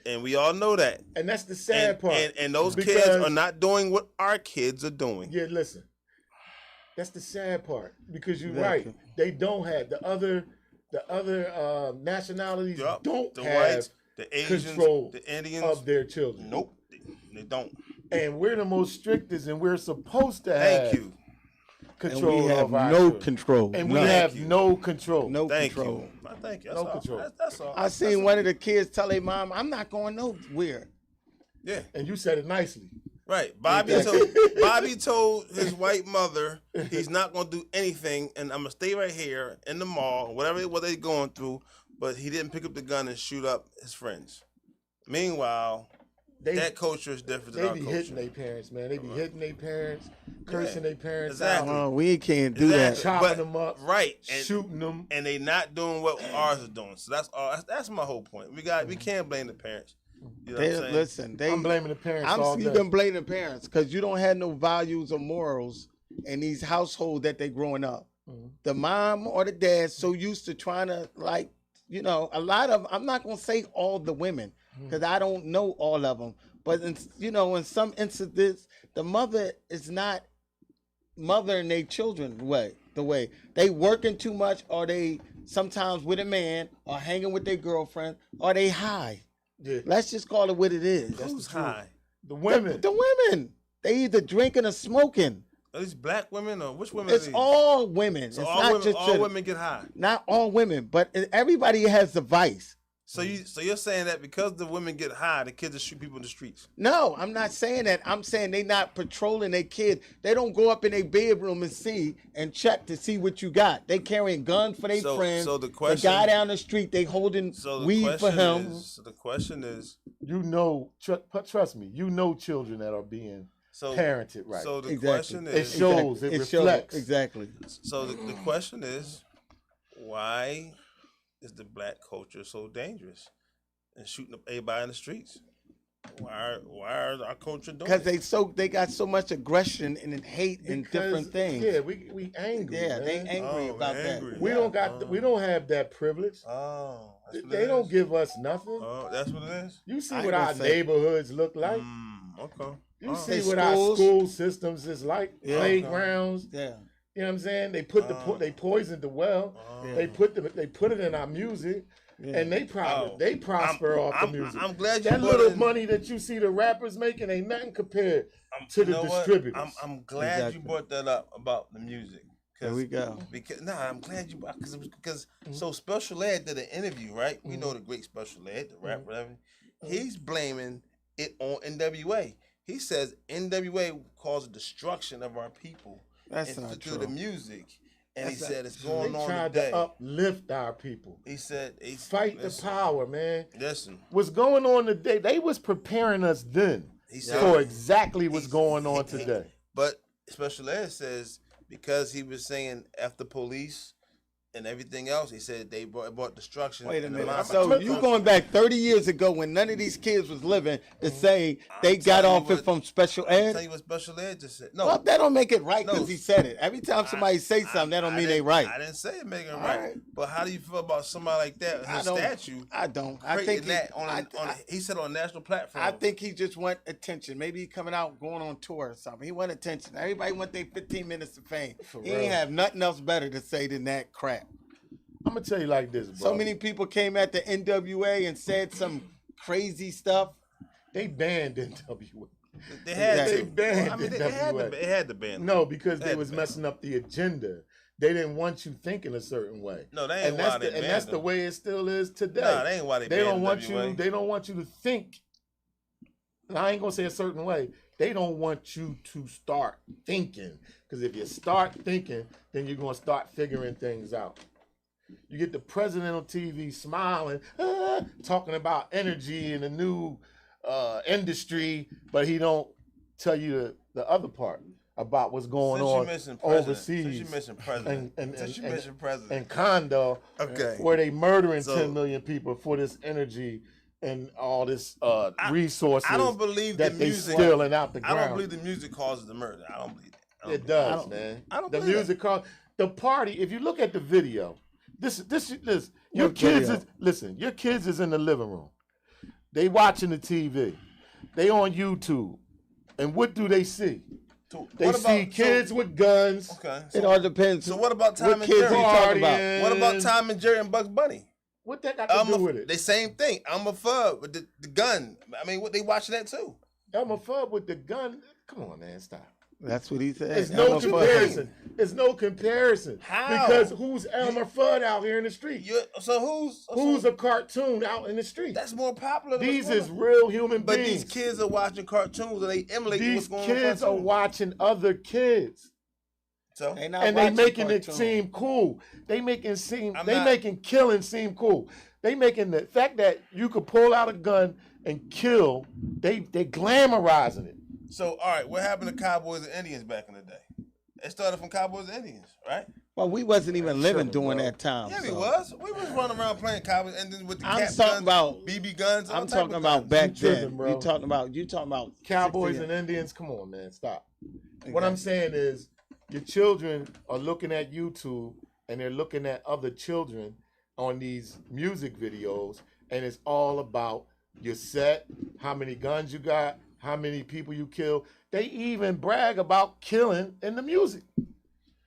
And we all know that. And that's the sad part. And those kids Because- are not doing what our kids are doing. Yeah, listen. That's the sad part because you're Exactly. right. They don't have the other nationalities Yup. don't The have whites, the Asians, control the Indians. of their children. Nope. They don't. And we're the most strictest, and we're supposed to have Thank you. And control we have of our no children. control. And we None. have you. no control. no Thank control. you. Thank you. No That's all. control. That's all. I seen one of the kids tell their mom, "I'm not going nowhere." Yeah. And you said it nicely. Right. Bobby told his white mother he's not gonna do anything, and I'm gonna stay right here in the mall, whatever what they're going through. But he didn't pick up the gun and shoot up his friends. Meanwhile, that culture is different than They our be culture. hitting their parents, man. They be hitting their parents, cursing their parents exactly. out, Oh, we can't do Exactly. chopping But- them up, Right. shooting them. And they not doing what ours are doing. So that's all. That's my whole point. We can't blame the parents. You know what I'm saying? Listen, I'm blaming the parents all you day. can blame the parents because you don't have no values or morals in these households that they growing up. The mom or the dad so used to trying to a lot of, I'm not gonna say all the women because I don't know all of them, but in some instances the mother is not mothering their children the way they working too much, or they sometimes with a man or hanging with their girlfriend, or they high. Yeah. Let's just call it what it is. Who's high? The women. The women. They either drinking or smoking. Are these black women or which women? It's are these? all women. So it's all not women, just all women get high. not all women, but everybody has a vice. So you're saying that because the women get high, the kids will shoot people in the streets? No, I'm not saying that. I'm saying they not patrolling their kids. They don't go up in their bedroom and see and check to see what you got. They carrying guns for their friends. So the question, the guy down the street, they holding so the weed for question him. Is, so the question is, Trust me, children that are being so parented right. So the Exactly. question It is, shows, it reflects. Exactly. so the question is, why is the black culture so dangerous and shooting up everybody in the streets? Why are our culture doing Because it? they got so much aggression and hate and different things. Yeah, we angry. Yeah, man. they angry Oh, about angry. that. We don't got. We don't have that privilege. Oh, that's what They it don't is? give us nothing. Oh, that's what it is. You see I ain't what gonna our say- neighborhoods look like. Okay. You Oh. see They what our schools. school systems is like. Yeah. Playgrounds. Yeah. You know what I'm saying? They put they poisoned the well. Yeah. They put it in our music, and they prosper off the music. I'm glad you That brought little in- money that you see the rappers making ain't nothing compared to the You know what? distributors. I'm glad Exactly. you brought that up about the music. There we go. Because I'm glad you because so Special Ed did an interview, right? We know the great Special Ed, the rap, whatever. He's blaming it on NWA. He says NWA caused the destruction of our people That's and not through true. the music. And That's he said it's They going on tried today. to uplift our people. He said Fight the power, man. Listen, What's going on today? They was preparing us then he said for exactly what's he- going on he- today. But Special Ed says because he was saying F the police and everything else. He said they brought destruction. Wait a in the minute. mind. So you going back 30 years ago when none of these kids was living to say they got off it from special I'll ed? tell you what special ed just said. No, Well, that don't make it right No. because he said it. Every time somebody say something, that don't mean they right. I didn't say it making it All right. right. But how do you feel about somebody like that? His statue. I don't. I Creating think that he said on a national platform. I think he just want attention. Maybe he coming out going on tour or something. He want attention. Everybody want their 15 minutes of fame. He ain't have nothing else better to say than that crap. I'm gonna tell you like this, bro. So many people came at the NWA and said some crazy stuff. They banned NWA. They had They to. banned I mean, they NWA. had to ban. No, because they had was to ban. messing up the agenda. They didn't want you thinking a certain way. No, they ain't why they banned that's the them. way it still is today. Nah, they ain't why they They banned don't want NWA. you. They don't want you to think. And I ain't gonna say a certain way. They don't want you to start thinking, because if you start thinking, then you're gonna start figuring things out. You get the president on TV smiling, talking about energy and the new industry, but he don't tell you the other part about what's going Since you on mentioned president, overseas. Since you mentioned president. And Condo, Okay. where they murdering So- 10 million people for this energy and all this resources. I don't believe that the they music. stealing out the I ground. don't believe the music causes the murder. I don't believe that. I don't It believe that. does, man. I don't The believe music the party. If you look at the video, this your What kids video? your kids is in the living room. They watching the TV. They on YouTube, and what do they see? So They what see about- kids with guns. Okay. It all depends. So what about Tom what and kids Jerry? he talking about? Partying. What about Tom and Jerry and Bugs Bunny? What that got to do with it? They same thing. I'm a fub with the gun. I mean, what they watching that too? Elmer Fudd with the gun. Come on, man, stop. That's what he said. There's no Elmer Fudd. comparison. There's no comparison. How? Because who's Elmer Fudd out here in the street? Who's a cartoon out in the street? that's more popular? Than These what's is going on? real human But beings. these kids are watching cartoons and they emulating what's These going kids on. are watching other kids. So They not And they watching making it cartoons. seem cool. They making not- making killing seem cool. They making the fact that you could pull out a gun and kill, they glamorizing it. So, all right, what happened to Cowboys and Indians back in the day? It started from Cowboys and Indians, right? Well, we wasn't even living Chilling, during bro. that time. Yeah, we so. was. We was running around playing Cowboys and Indians with the I'm cap talking guns, about- BB guns. all I'm type talking of about guns. back You tripping, then. bro. You talking about Cowboys 60 and Indians, come on, man, stop. Okay. What I'm saying is, your children are looking at YouTube and they're looking at other children on these music videos, and it's all about your set, how many guns you got, how many people you kill. They even brag about killing in the music.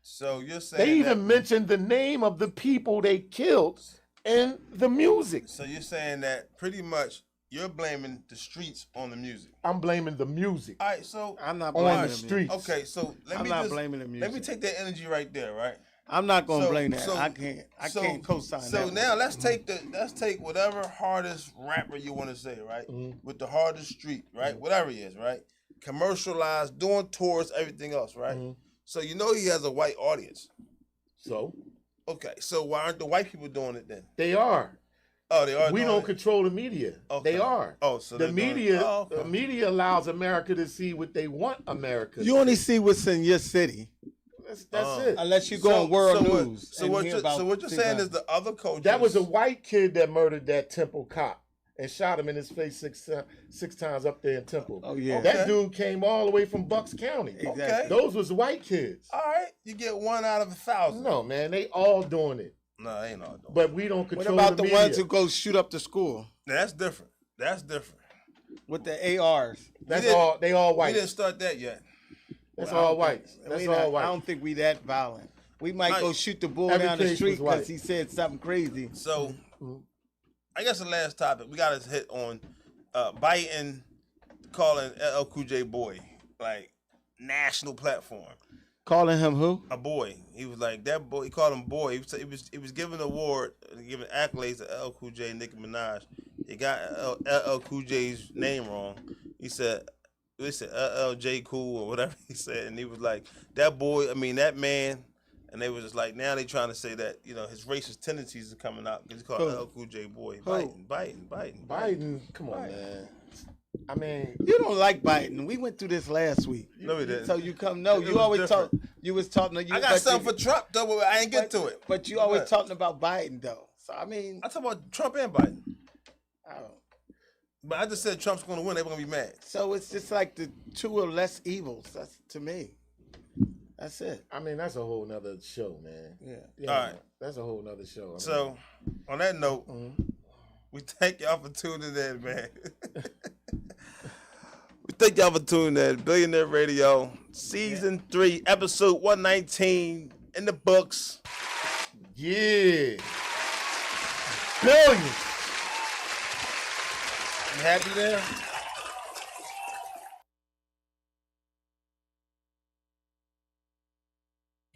So you're saying They even that, mention the name of the people they killed in the music. So you're saying that pretty much you're blaming the streets on the music. I'm blaming the music All right, so I'm not on blaming the them. streets. okay, so I'm not blaming the music. Let me take that energy right there, right? I'm not gonna So- blame that. so- I can't so- co-sign that. So one. now let's take whatever hardest rapper you want to say, right? With the hardest street, right? Whatever he is, right? Commercialized, doing tours, everything else, right? So you know he has a white audience. So Okay, so why aren't the white people doing it then? they are. Oh, they are. We doing don't it? control the media. Okay. They are. Oh, so the they're doing it. media, Oh, okay. the media allows America to see what they want America. You only see what's in your city, That's it. unless you go on world what- news. So and what hear you're, about so what you're things saying like- is the other coaches. That was a white kid that murdered that Temple cop and shot him in his face six times up there in Temple. Oh, yeah. That Okay. dude came all the way from Bucks County. Exactly. Okay. Those was white kids. All right, you get 1 out of 1,000. No, man, they all doing it. No, they ain't all doing. But we don't What control about the media. ones who go shoot up the school That's different. That's different. with the ARs? That's didn't- all. They all We white. didn't start that yet. That's Well, I all don't white. think- That's we all not- white. I don't think we that violent. We might go Like, shoot the bull every down the case street was white. because he said something crazy. So, I guess the last topic we got to hit on Biden calling LL Cool J boy, like national platform. Calling him who? A boy. He was like that boy. He called him boy. He was giving an award, giving accolades to LL Cool J and Nicki Minaj. He got LL Cool J's name wrong. He said LLJ Cool or whatever he said, and he was like that boy. I mean that man. And they was just like, now they trying to say that, you know, his racist tendencies are coming out because he called Who? LL Cool J boy. Who? Biden. Biden, come on, Right. man. I mean, You don't like Biden. We went through this last week. No, we didn't. So you come. No, It you was always different. talk. You was talking. I got something for Trump, though, but I ain't get to it. But you always What? talking about Biden, though. So I mean, I talk about Trump and Biden. I don't. But I just said Trump's going to win. They're going to be mad. So it's just like the two or less evils. That's to me. That's it. I mean, that's a whole nother show, man. Yeah. All right. That's a whole nother show. I mean, So, on that note, we thank y'all for tuning in, man. We thank y'all for tuning in. Billionaire Radio, Season 3, Episode 119, in the books. yeah. Billions. You happy there?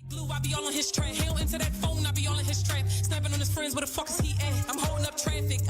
Blue, I be all on his track. Hell into that phone, I be all in his trap. Snapping on his friends, what the fuck is he